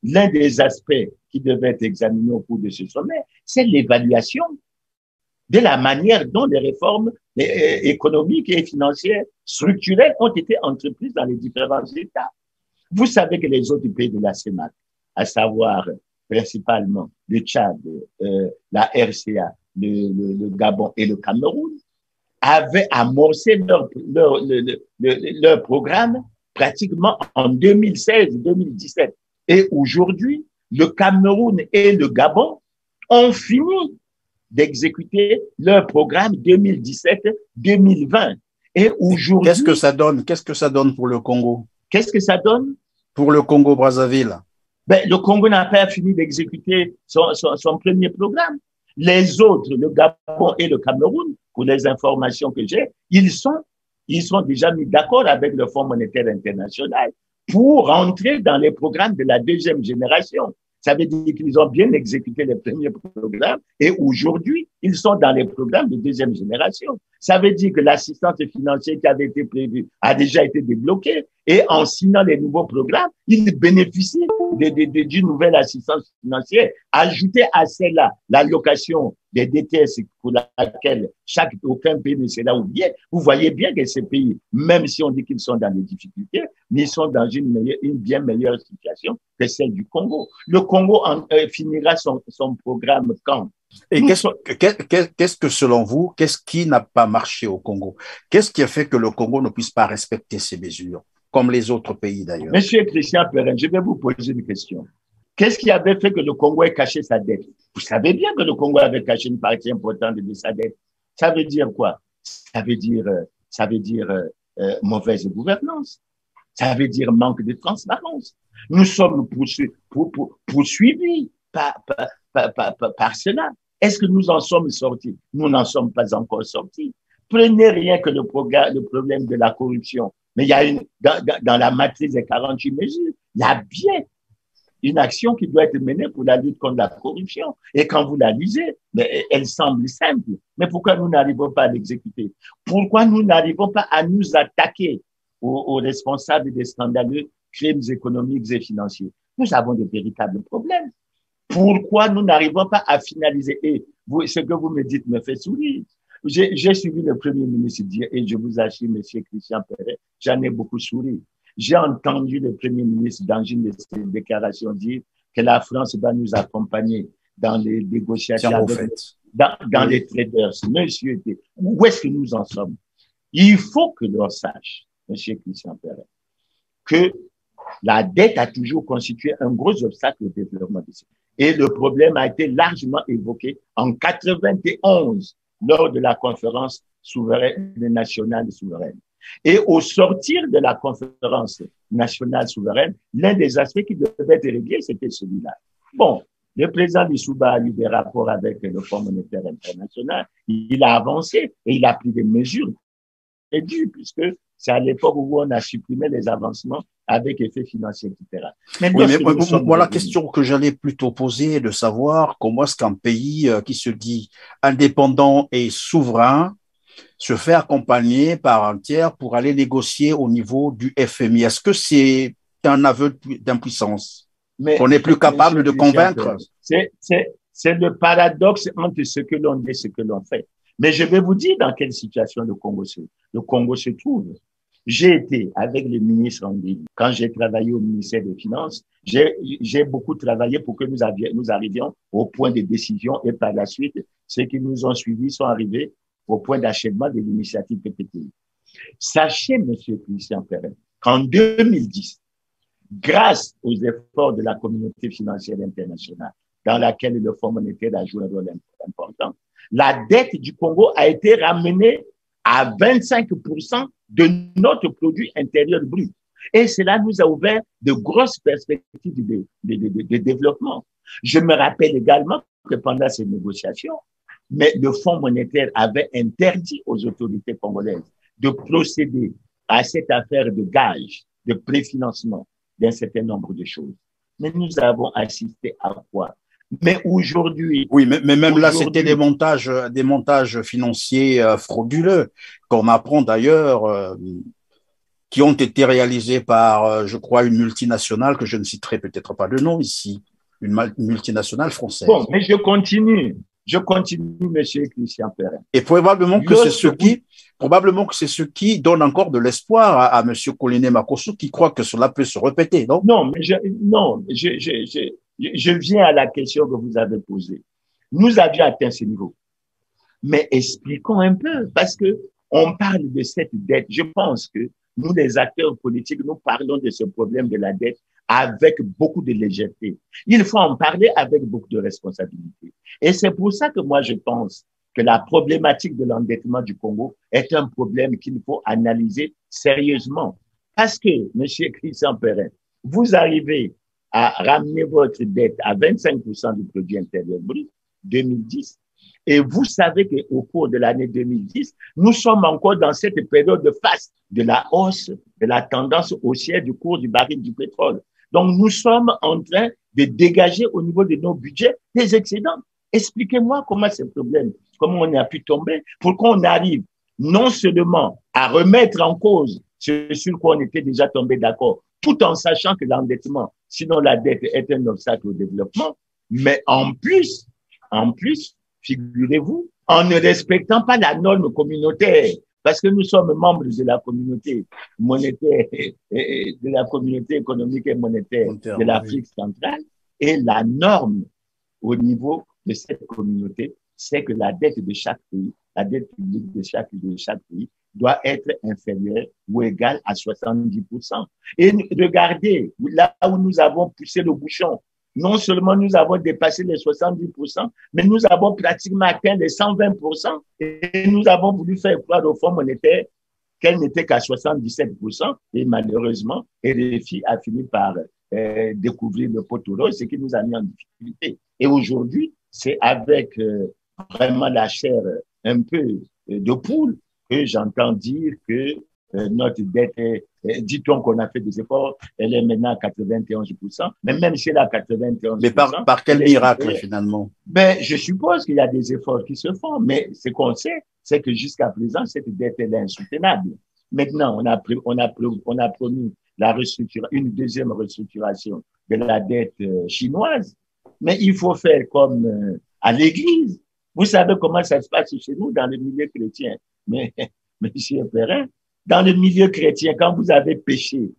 S2: L'un des aspects qui devait être examiné au cours de ce sommet, c'est l'évaluation de la manière dont les réformes économiques et financières structurelles ont été entreprises dans les différents États. Vous savez que les autres pays de la CEMAC, à savoir principalement le Tchad, la RCA, le Gabon et le Cameroun, avaient amorcé leur programme pratiquement en 2016-2017. Et aujourd'hui, le Cameroun et le Gabon ont fini d'exécuter leur programme 2017-2020. Et aujourd'hui…
S1: Qu'est-ce que ça donne? Qu'est-ce que ça donne pour le Congo?
S2: Qu'est-ce que ça donne?
S1: Pour le Congo-Brazzaville.
S2: Le Congo n'a pas fini d'exécuter son premier programme. Les autres, le Gabon et le Cameroun, pour les informations que j'ai, ils sont déjà mis d'accord avec le Fonds monétaire international pour entrer dans les programmes de la deuxième génération. Ça veut dire qu'ils ont bien exécuté les premiers programmes et aujourd'hui, ils sont dans les programmes de deuxième génération. Ça veut dire que l'assistance financière qui avait été prévue a déjà été débloquée et en signant les nouveaux programmes, ils bénéficient d'une nouvelle assistance financière. Ajoutez à celle-là l'allocation des DTS pour laquelle aucun pays ne sera oublié. Vous voyez bien que ces pays, même si on dit qu'ils sont dans des difficultés, mais ils sont dans une bien meilleure situation que celle du Congo. Le Congo finira son programme quand?
S1: Et qu'est-ce que, selon vous, qu'est-ce qui n'a pas marché au Congo? Qu'est-ce qui a fait que le Congo ne puisse pas respecter ces mesures, comme les autres pays d'ailleurs?
S2: Monsieur Christian Perrin, je vais vous poser une question. Qu'est-ce qui avait fait que le Congo ait caché sa dette? Vous savez bien que le Congo avait caché une partie importante de sa dette. Ça veut dire quoi? Ça veut dire mauvaise gouvernance. Ça veut dire manque de transparence. Nous sommes poursuivis par cela. Est-ce que nous en sommes sortis? Nous n'en sommes pas encore sortis. Prenez rien que le problème de la corruption. Mais il y a dans la matrice des 48 mesures, il y a bien une action qui doit être menée pour la lutte contre la corruption. Et quand vous la lisez, elle semble simple. Mais pourquoi nous n'arrivons pas à l'exécuter? Pourquoi nous n'arrivons pas à nous attaquer aux responsables des scandaleux crimes économiques et financiers? Nous avons de véritables problèmes. Pourquoi nous n'arrivons pas à finaliser? Et ce que vous me dites me fait sourire. J'ai suivi le Premier ministre dire, et je vous assure, Monsieur Christian Perrin, j'en ai beaucoup souri. J'ai entendu le Premier ministre dans une de ses déclarations dire que la France va nous accompagner dans les négociations dans les traders. Monsieur, où est-ce que nous en sommes? Il faut que l'on sache, monsieur Christian Perret, que la dette a toujours constitué un gros obstacle au développement de ce pays. Et le problème a été largement évoqué en 91 lors de la conférence souveraine nationale souveraine. Et au sortir de la conférence nationale souveraine, l'un des aspects qui devait être réglé, c'était celui-là. Bon, le président Lissouba a eu des rapports avec le Fonds monétaire international. Il a avancé et il a pris des mesures réduites, puisque c'est à l'époque où on a supprimé les avancements avec effet financier, etc.
S1: Mais moi, la question que j'allais plutôt poser est de savoir comment est-ce qu'un pays qui se dit indépendant et souverain se fait accompagner par un tiers pour aller négocier au niveau du FMI. Est-ce que c'est un aveu d'impuissance qu'on n'est plus capable de convaincre?
S2: C'est le paradoxe entre ce que l'on dit et ce que l'on fait. Mais je vais vous dire dans quelle situation le Congo se trouve. J'ai été avec le ministre André. Quand j'ai travaillé au ministère des Finances, j'ai beaucoup travaillé pour que nous arrivions au point de décision et par la suite, ceux qui nous ont suivis sont arrivés au point d'achèvement de l'initiative PPTI. Sachez, monsieur Christian Perret, qu'en 2010, grâce aux efforts de la communauté financière internationale, dans laquelle le Fonds monétaire a joué un rôle important, la dette du Congo a été ramenée à 25% de notre produit intérieur brut. Et cela nous a ouvert de grosses perspectives de développement. Je me rappelle également que pendant ces négociations, mais le Fonds monétaire avait interdit aux autorités congolaises de procéder à cette affaire de gage, de préfinancement d'un certain nombre de choses. Mais nous avons assisté à quoi? Mais aujourd'hui.
S1: Oui, mais même là, c'était des montages financiers frauduleux, qu'on apprend d'ailleurs, qui ont été réalisés par, je crois, une multinationale que je ne citerai peut-être pas de nom ici, une multinationale française.
S2: Bon, mais je continue, monsieur Christian Perret.
S1: Et probablement que c'est ce qui donne encore de l'espoir à monsieur Koliné Makosso, qui croit que cela peut se répéter, non?
S2: Non, mais je viens à la question que vous avez posée. Nous avions atteint ce niveau. Mais expliquons un peu, parce que on parle de cette dette. Je pense que nous, les acteurs politiques, nous parlons de ce problème de la dette avec beaucoup de légèreté. Il faut en parler avec beaucoup de responsabilité. Et c'est pour ça que moi, je pense que la problématique de l'endettement du Congo est un problème qu'il faut analyser sérieusement. Parce que, monsieur Christian Perret, vous arrivez à ramener votre dette à 25% du produit intérieur brut, 2010, et vous savez qu'au cours de l'année 2010, nous sommes encore dans cette période de phase de la hausse, de la tendance haussière du cours du baril du pétrole. Donc, nous sommes en train de dégager au niveau de nos budgets des excédents. Expliquez-moi comment ce problème, comment on a pu tomber, pour qu'on arrive non seulement à remettre en cause ce sur quoi on était déjà tombé d'accord, tout en sachant que l'endettement, sinon la dette est un obstacle au développement, mais en plus, figurez-vous, en ne respectant pas la norme communautaire, parce que nous sommes membres de la communauté monétaire, de la communauté économique et monétaire de l'Afrique centrale, et la norme au niveau de cette communauté, c'est que la dette de chaque pays, la dette publique de chaque pays doit être inférieure ou égale à 70%. Et regardez, là où nous avons poussé le bouchon, non seulement nous avons dépassé les 70%, mais nous avons pratiquement atteint les 120%, et nous avons voulu faire croire au Fonds monétaire qu'elle n'était qu'à 77%, et malheureusement, RFI a fini par découvrir le poteau rose, ce qui nous a mis en difficulté. Et aujourd'hui, c'est avec vraiment la chair un peu de poule que j'entends dire que notre dette dit-on qu'on a fait des efforts, elle est maintenant à 91%, mais même si elle est à 91%.
S1: Mais par quel miracle, finalement?
S2: Ben, je suppose qu'il y a des efforts qui se font, mais ce qu'on sait, c'est que jusqu'à présent, cette dette, elle est insoutenable. Maintenant, on a promis une deuxième restructuration de la dette chinoise, mais il faut faire comme à l'église. Vous savez comment ça se passe chez nous dans le milieu chrétien. Mais, monsieur Perrin, dans le milieu chrétien, quand vous avez péché,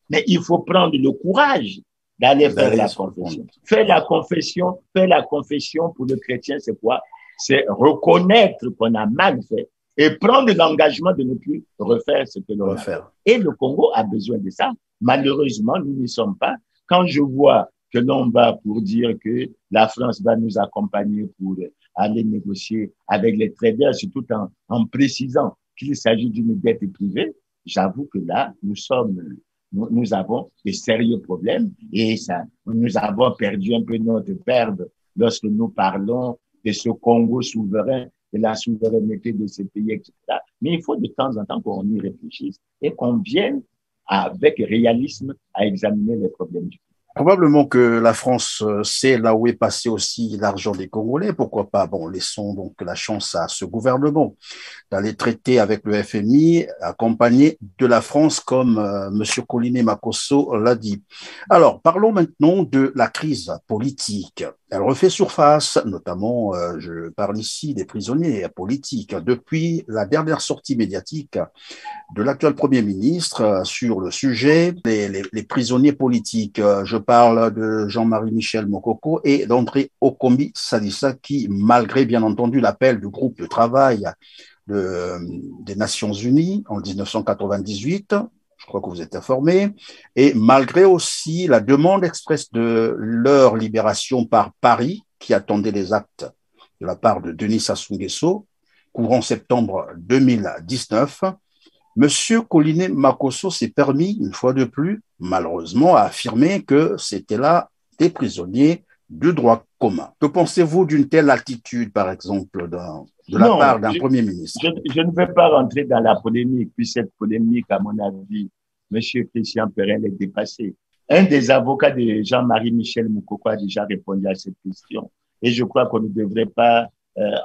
S2: Mais il faut prendre le courage d'aller faire la confession. Faire la confession pour le chrétien, c'est quoi? C'est reconnaître qu'on a mal fait et prendre l'engagement de ne plus refaire ce que l'on a fait. Et le Congo a besoin de ça. Malheureusement, nous n'y sommes pas. Quand je vois que l'on va pour dire que la France va nous accompagner pour aller négocier avec les traders, tout en précisant qu'il s'agit d'une dette privée, j'avoue que là, nous avons de sérieux problèmes et nous avons perdu un peu notre verbe lorsque nous parlons de ce Congo souverain, de la souveraineté de ces pays, etc. Mais il faut de temps en temps qu'on y réfléchisse et qu'on vienne avec réalisme à examiner les problèmes du pays.
S1: Probablement que la France sait là où est passé aussi l'argent des Congolais. Pourquoi pas? Bon, laissons donc la chance à ce gouvernement d'aller traiter avec le FMI, accompagné de la France, comme Monsieur Coliné Makosso l'a dit. Alors, parlons maintenant de la crise politique. Elle refait surface, notamment, je parle ici des prisonniers politiques. Depuis la dernière sortie médiatique de l'actuel Premier ministre sur le sujet, les prisonniers politiques, je parle de Jean-Marie Michel Mokoko et d'André Okombi Salissa, qui, malgré bien entendu l'appel du groupe de travail des Nations Unies en 1998, je crois que vous êtes informés, et malgré aussi la demande expresse de leur libération par Paris, qui attendait les actes de la part de Denis Sassou Nguesso, courant septembre 2019, Monsieur Coliné Makosso s'est permis, une fois de plus, malheureusement, à affirmer que c'était là des prisonniers de droit commun. Que pensez-vous d'une telle attitude, par exemple, de la part d'un Premier ministre?
S2: Je ne vais pas rentrer dans la polémique, puis cette polémique, à mon avis, M. Christian Perel est dépassé. Un des avocats de Jean-Marie Michel Moukoko a déjà répondu à cette question. Et je crois qu'on ne devrait pas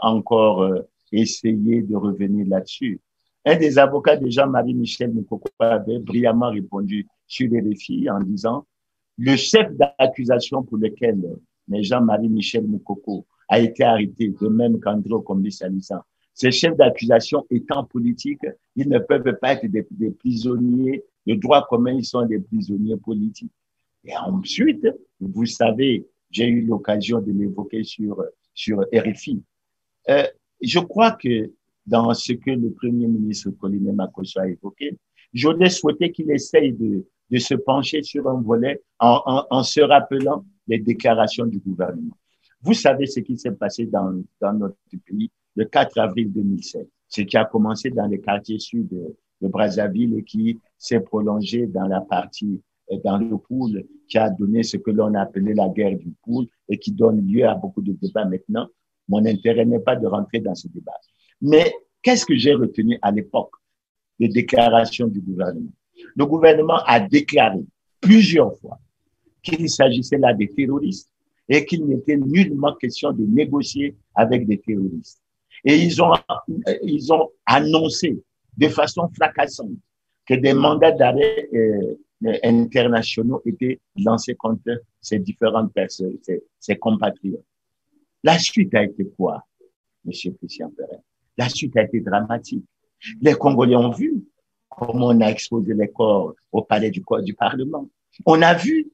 S2: encore essayer de revenir là-dessus. Un des avocats de Jean-Marie Michel Moukoko avait brillamment répondu sur les défis en disant le chef d'accusation pour lequel Jean-Marie Michel Moukoko a été arrêté, de même qu'André Okombi Salissa. Ces chefs d'accusation étant politiques, ils ne peuvent pas être des prisonniers de droit commun, ils sont des prisonniers politiques. Et ensuite, vous savez, j'ai eu l'occasion de l'évoquer sur RFI. Je crois que dans ce que le Premier ministre Coliné Makosso a évoqué, j'aurais souhaité qu'il essaye de se pencher sur un volet en se rappelant les déclarations du gouvernement. Vous savez ce qui s'est passé dans notre pays le 4 avril 2007, ce qui a commencé dans les quartiers sud de Brazzaville et qui s'est prolongé dans la partie, dans le pool, qui a donné ce que l'on a appelé la guerre du pool et qui donne lieu à beaucoup de débats maintenant. Mon intérêt n'est pas de rentrer dans ce débat. Mais qu'est-ce que j'ai retenu à l'époque des déclarations du gouvernement? Le gouvernement a déclaré plusieurs fois qu'il s'agissait là des terroristes et qu'il n'était nullement question de négocier avec des terroristes. Et ils ont annoncé de façon fracassante que des mandats d'arrêt internationaux étaient lancés contre ces différentes personnes, ces compatriotes. La suite a été quoi, M. Christian Perel? La suite a été dramatique. Les Congolais ont vu comment on a exposé les corps au palais du Parlement. On a vu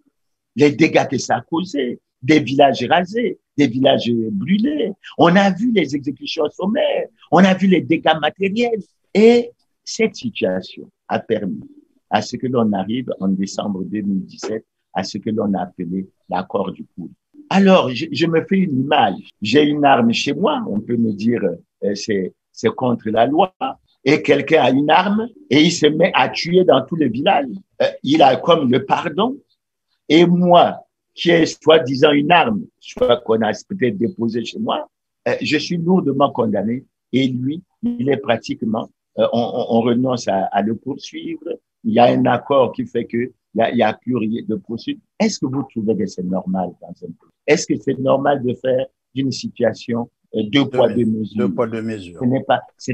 S2: les dégâts que ça a causé, des villages rasés, des villages brûlés. On a vu les exécutions sommaires, on a vu les dégâts matériels. Et cette situation a permis à ce que l'on arrive en décembre 2017 à ce que l'on a appelé l'accord du pool. Alors, je me fais une image. J'ai une arme chez moi, on peut me dire c'est contre la loi. Et quelqu'un a une arme et il se met à tuer dans tout le village. Il a comme le pardon. Et moi, qui ai soi-disant une arme, soit qu'on a peut-être déposé chez moi, je suis lourdement condamné. Et lui, il est pratiquement, on renonce à le poursuivre. Il y a un accord qui fait que il y a plus rien de poursuite. Est-ce que vous trouvez que c'est normal dans un pays? Est-ce que c'est normal de faire d'une situation deux poids, deux mesures?
S1: Deux poids, deux mesures.
S2: Ce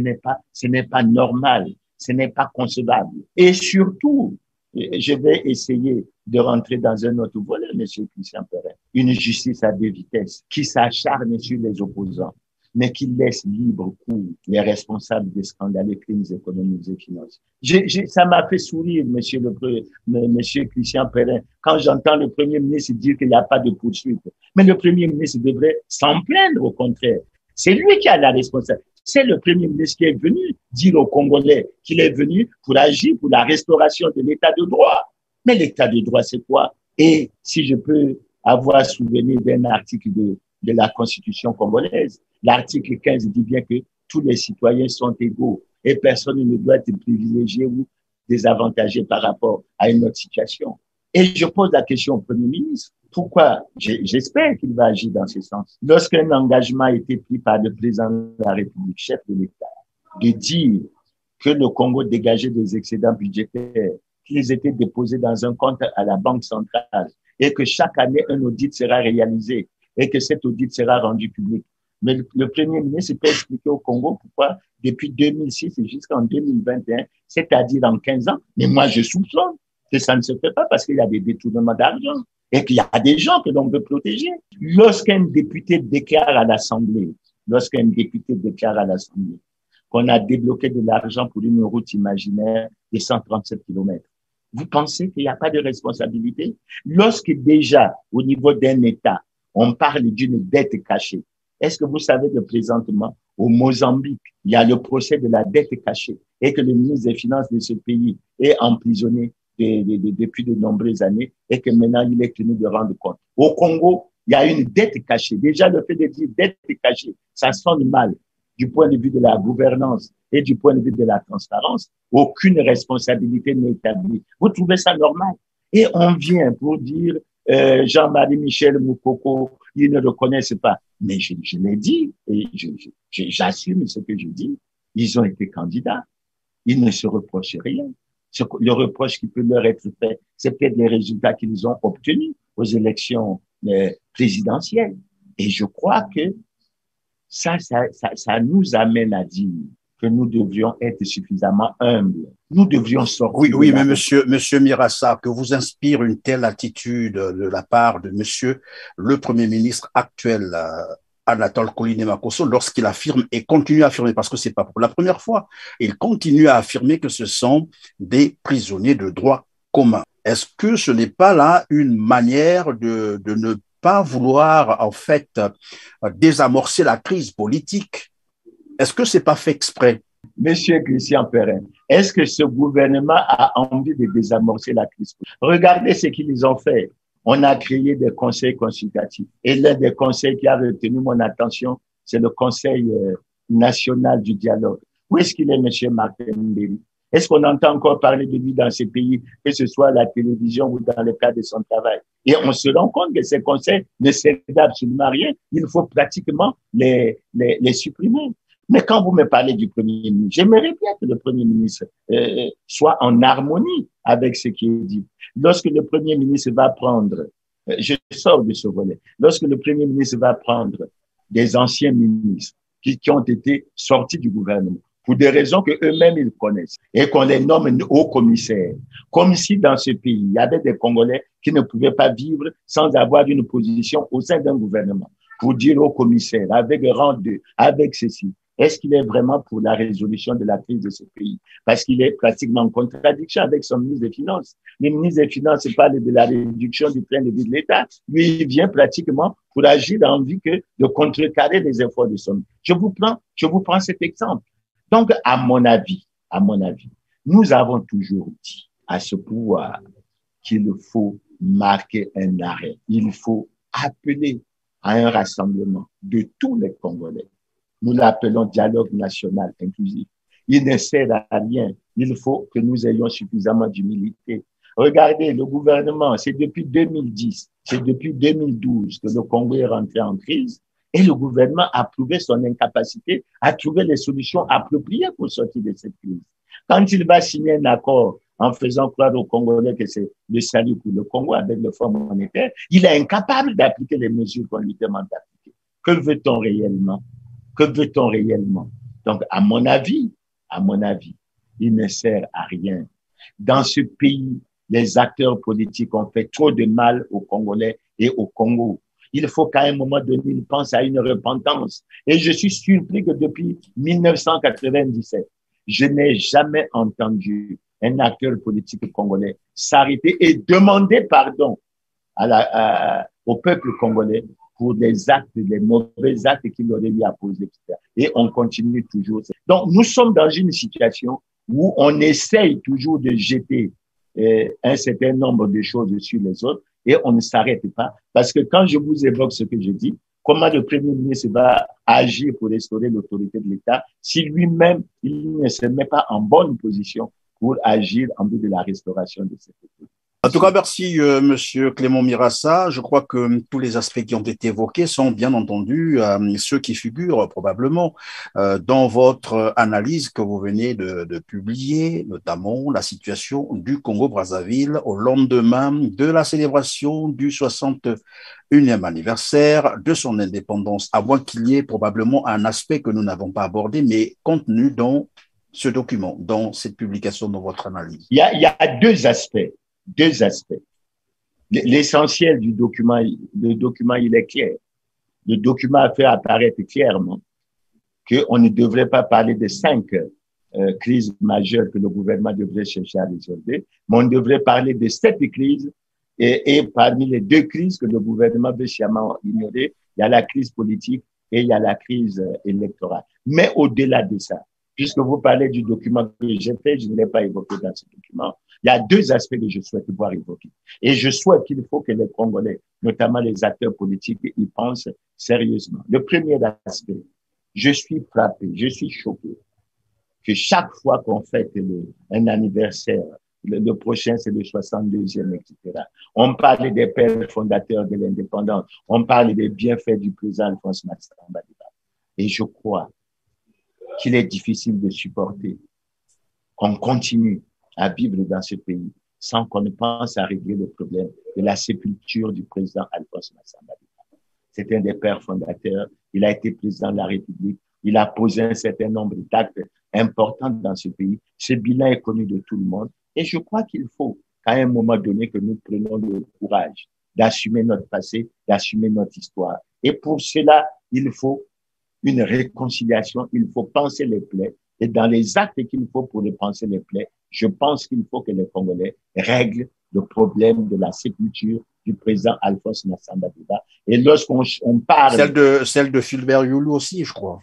S2: n'est pas normal. Ce n'est pas concevable. Et surtout, je vais essayer de rentrer dans un autre volet, M. Christian Perel. Une justice à deux vitesses qui s'acharne sur les opposants. mais qu'il laisse libre cours les responsables des scandaleux crimes économiques et financiers. Ça m'a fait sourire, monsieur Christian Perrin, quand j'entends le Premier ministre dire qu'il n'y a pas de poursuite. Mais le Premier ministre devrait s'en plaindre, au contraire. C'est lui qui a la responsabilité. C'est le Premier ministre qui est venu dire aux Congolais qu'il est venu pour agir pour la restauration de l'état de droit. Mais l'état de droit, c'est quoi? Et si je peux avoir souvenir d'un article de la Constitution congolaise, l'article 15 dit bien que tous les citoyens sont égaux et personne ne doit être privilégié ou désavantagé par rapport à une autre situation. Et je pose la question au Premier ministre. Pourquoi? J'espère qu'il va agir dans ce sens. Lorsqu'un engagement a été pris par le président de la République, chef de l'État, de dire que le Congo dégageait des excédents budgétaires, qu'ils étaient déposés dans un compte à la Banque centrale et que chaque année, un audit sera réalisé et que cet audit sera rendu public. Mais le Premier ministre peut expliquer au Congo pourquoi, depuis 2006 et jusqu'en 2021, c'est-à-dire en 15 ans, mais moi je soupçonne que ça ne se fait pas parce qu'il y a des détournements d'argent et qu'il y a des gens que l'on veut protéger. Lorsqu'un député déclare à l'Assemblée qu'on a débloqué de l'argent pour une route imaginaire de 137 kilomètres, vous pensez qu'il n'y a pas de responsabilité? Lorsque déjà, au niveau d'un État, on parle d'une dette cachée, est-ce que vous savez que présentement, au Mozambique, il y a le procès de la dette cachée et que le ministre des Finances de ce pays est emprisonné depuis de nombreuses années et que maintenant il est tenu de rendre compte. Au Congo, il y a une dette cachée. Déjà, le fait de dire dette cachée, ça sonne mal du point de vue de la gouvernance et du point de vue de la transparence. Aucune responsabilité n'est établie. Vous trouvez ça normal? Et on vient pour dire Jean-Marie Michel Moukoko, ils ne le connaissent pas. Mais je l'ai dit et j'assume ce que je dis. Ils ont été candidats. Ils ne se reprochent rien. Le reproche qui peut leur être fait, c'est peut-être les résultats qu'ils ont obtenus aux élections présidentielles. Et je crois que ça nous amène à dire que nous devrions être suffisamment humbles. Nous devrions sortir.
S1: Oui, mais monsieur Mirassa, que vous inspire une telle attitude de la part de monsieur le Premier ministre actuel, Anatole Kouliné-Makosso, lorsqu'il affirme et continue à affirmer, parce que c'est pas pour la première fois, il continue à affirmer que ce sont des prisonniers de droit commun. Est-ce que ce n'est pas là une manière de ne pas vouloir, en fait, désamorcer la crise politique? Est-ce que c'est pas fait exprès?
S2: Monsieur Christian Perrin, est-ce que ce gouvernement a envie de désamorcer la crise politique? Regardez ce qu'ils ont fait. On a créé des conseils consultatifs. Et l'un des conseils qui a retenu mon attention, c'est le Conseil national du dialogue. Où est-ce qu'il est, monsieur Martin Mbéry? Est-ce qu'on entend encore parler de lui dans ces pays, que ce soit à la télévision ou dans le cadre de son travail? Et on se rend compte que ces conseils ne servent absolument à rien. Il faut pratiquement les supprimer. Mais quand vous me parlez du Premier ministre, j'aimerais bien que le Premier ministre soit en harmonie avec ce qui est dit. Lorsque le Premier ministre va prendre, je sors de ce volet, lorsque le Premier ministre va prendre des anciens ministres qui ont été sortis du gouvernement, pour des raisons que eux-mêmes ils connaissent, et qu'on les nomme hauts commissaires, comme si dans ce pays, il y avait des Congolais qui ne pouvaient pas vivre sans avoir une position au sein d'un gouvernement, pour dire aux commissaires, avec rang 2, avec ceci. Est-ce qu'il est vraiment pour la résolution de la crise de ce pays? Parce qu'il est pratiquement en contradiction avec son ministre des Finances. Le ministre des Finances parle de la réduction du train de vie de l'État. Lui, il vient pratiquement pour agir dans envie que de contrecarrer les efforts de son. Je vous prends cet exemple. Donc, à mon avis, nous avons toujours dit à ce pouvoir qu'il faut marquer un arrêt. Il faut appeler à un rassemblement de tous les Congolais. Nous l'appelons dialogue national inclusif. Il ne sert à rien. Il faut que nous ayons suffisamment d'humilité. Regardez, le gouvernement, c'est depuis 2010, c'est depuis 2012 que le Congo est rentré en crise et le gouvernement a prouvé son incapacité à trouver les solutions appropriées pour sortir de cette crise. Quand il va signer un accord en faisant croire aux Congolais que c'est le salut pour le Congo avec le Fonds monétaire, il est incapable d'appliquer les mesures qu'on lui demande d'appliquer. Que veut-on réellement? Que veut-on réellement? Donc, à mon avis, il ne sert à rien. Dans ce pays, les acteurs politiques ont fait trop de mal aux Congolais et au Congo. il faut qu'à un moment donné, ils pensent à une repentance. Et je suis surpris que depuis 1997, je n'ai jamais entendu un acteur politique congolais s'arrêter et demander pardon au peuple congolais pour les actes, les mauvais actes qu'il aurait eu à poser, etc. Et on continue toujours. Donc, nous sommes dans une situation où on essaye toujours de jeter un certain nombre de choses sur les autres et on ne s'arrête pas. Parce que quand je vous évoque ce que je dis, comment le Premier ministre va agir pour restaurer l'autorité de l'État si lui-même, il ne se met pas en bonne position pour agir en vue de la restauration de cette autorité.
S1: En tout cas, merci, Monsieur Clément Mirassa. Je crois que tous les aspects qui ont été évoqués sont bien entendu ceux qui figurent probablement dans votre analyse que vous venez de publier, notamment la situation du Congo-Brazzaville au lendemain de la célébration du 61e anniversaire de son indépendance, à moins qu'il y ait probablement un aspect que nous n'avons pas abordé, mais contenu dans ce document, dans cette publication, dans votre analyse.
S2: Il y a deux aspects. Deux aspects. L'essentiel du document, le document, il est clair. Le document a fait apparaître clairement qu'on ne devrait pas parler de 5 crises majeures que le gouvernement devrait chercher à résoudre, mais on devrait parler de 7 crises et parmi les 2 crises que le gouvernement veut sciemment ignorer, il y a la crise politique et il y a la crise électorale. Mais au-delà de ça, puisque vous parlez du document que j'ai fait, je ne l'ai pas évoqué dans ce document, il y a 2 aspects que je souhaite voir évoquer. Et je souhaite qu'il faut que les Congolais, notamment les acteurs politiques, y pensent sérieusement. Le premier aspect, je suis frappé, je suis choqué que chaque fois qu'on fête un anniversaire, le prochain c'est le 62e, etc., on parle des pères fondateurs de l'indépendance, on parle des bienfaits du président Alphonse Massamba. Et je crois qu'il est difficile de supporter qu'on continue à vivre dans ce pays sans qu'on ne pense à régler le problème de la sépulture du président Alphonse Massamba. C'est un des pères fondateurs. Il a été président de la République. Il a posé un certain nombre d'actes importants dans ce pays. Ce bilan est connu de tout le monde. Et je crois qu'il faut qu'à un moment donné que nous prenions le courage d'assumer notre passé, d'assumer notre histoire. Et pour cela, il faut une réconciliation. Il faut penser les plaies. Et dans les actes qu'il faut pour repenser les plaies, je pense qu'il faut que les Congolais règlent le problème de la sépulture du président Alphonse Massamba Diba. Et lorsqu'on parle...
S1: Celle de Fulbert Youlou aussi, je crois.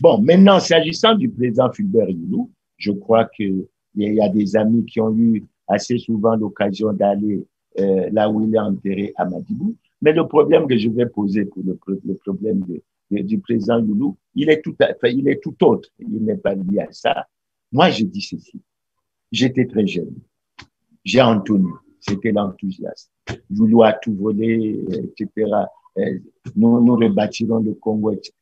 S2: Bon, maintenant, s'agissant du président Fulbert Youlou, je crois qu'il y a des amis qui ont eu assez souvent l'occasion d'aller là où il est enterré à Madibou. Mais le problème que je vais poser pour le problème du président Youlou, il est tout autre. Il n'est pas lié à ça. Moi, je dis ceci. J'étais très jeune. J'ai entendu. C'était l'enthousiasme. Youlou a tout volé, etc. Nous rebâtirons le Congo, etc.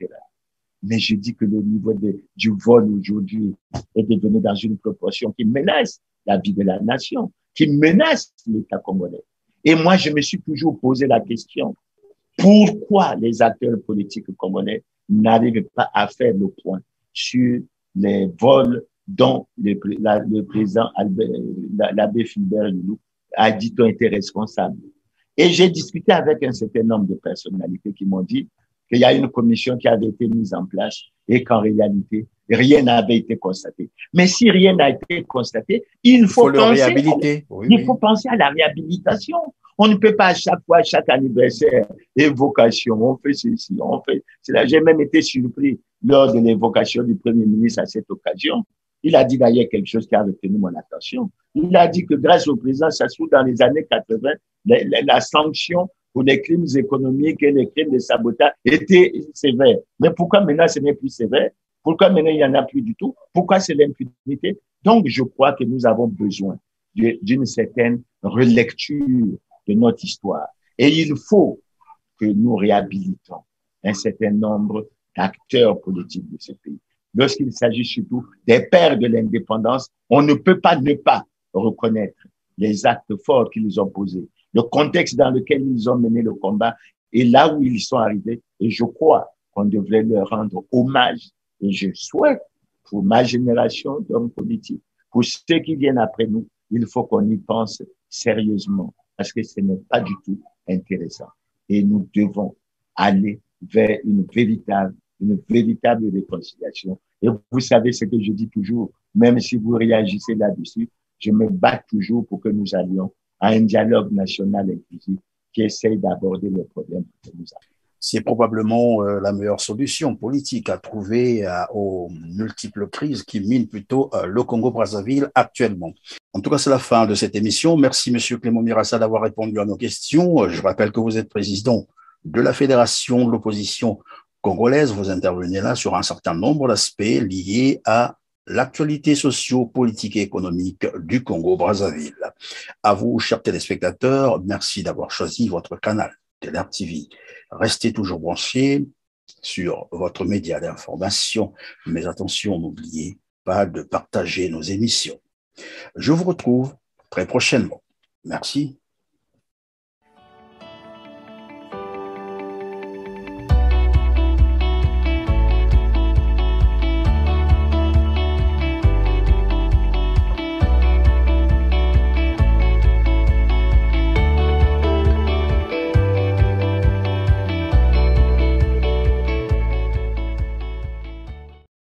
S2: Mais je dis que le niveau du vol aujourd'hui est devenu dans une proportion qui menace la vie de la nation, qui menace l'État congolais. Et moi, je me suis toujours posé la question, pourquoi les acteurs politiques congolais n'arrivent pas à faire le point sur les vols dont le président l'abbé Fulbert Youlou a dit qu'on était responsable. Et j'ai discuté avec un certain nombre de personnalités qui m'ont dit qu'il y a une commission qui avait été mise en place et qu'en réalité, rien n'avait été constaté. Mais si rien n'a été constaté, il faut penser à la réhabilitation. On ne peut pas à chaque fois, à chaque anniversaire, évocation, on fait ceci, on fait cela. J'ai même été surpris lors de l'évocation du Premier ministre à cette occasion. Il a dit d'ailleurs quelque chose qui a retenu mon attention. Il a dit que grâce au président Sassou, dans les années 80, la sanction pour les crimes économiques et les crimes de sabotage était sévère. Mais pourquoi maintenant ce n'est plus sévère? Pourquoi maintenant il n'y en a plus du tout? Pourquoi c'est l'impunité? Donc, je crois que nous avons besoin d'une certaine relecture de notre histoire. Et il faut que nous réhabilitons un certain nombre d'acteurs politiques de ce pays. Lorsqu'il s'agit surtout des pères de l'indépendance, on ne peut pas ne pas reconnaître les actes forts qu'ils ont posés, le contexte dans lequel ils ont mené le combat et là où ils sont arrivés. Et je crois qu'on devrait leur rendre hommage. Et je souhaite, pour ma génération d'hommes politiques, pour ceux qui viennent après nous, il faut qu'on y pense sérieusement parce que ce n'est pas du tout intéressant. Et nous devons aller vers une véritable réconciliation. Et vous savez ce que je dis toujours, même si vous réagissez là-dessus, je me bats toujours pour que nous allions à un dialogue national inclusif qui essaye d'aborder les problèmes que nous avons.
S1: C'est probablement la meilleure solution politique à trouver aux multiples crises qui minent plutôt le Congo-Brazzaville actuellement. En tout cas, c'est la fin de cette émission. Merci, Monsieur Clément Mirassa, d'avoir répondu à nos questions. Je rappelle que vous êtes président de la Fédération de l'opposition congolaise. Vous intervenez là sur un certain nombre d'aspects liés à l'actualité socio-politique et économique du Congo-Brazzaville. À vous, chers téléspectateurs, merci d'avoir choisi votre canal Télér TV. Restez toujours branchés sur votre média d'information, mais attention, n'oubliez pas de partager nos émissions. Je vous retrouve très prochainement. Merci.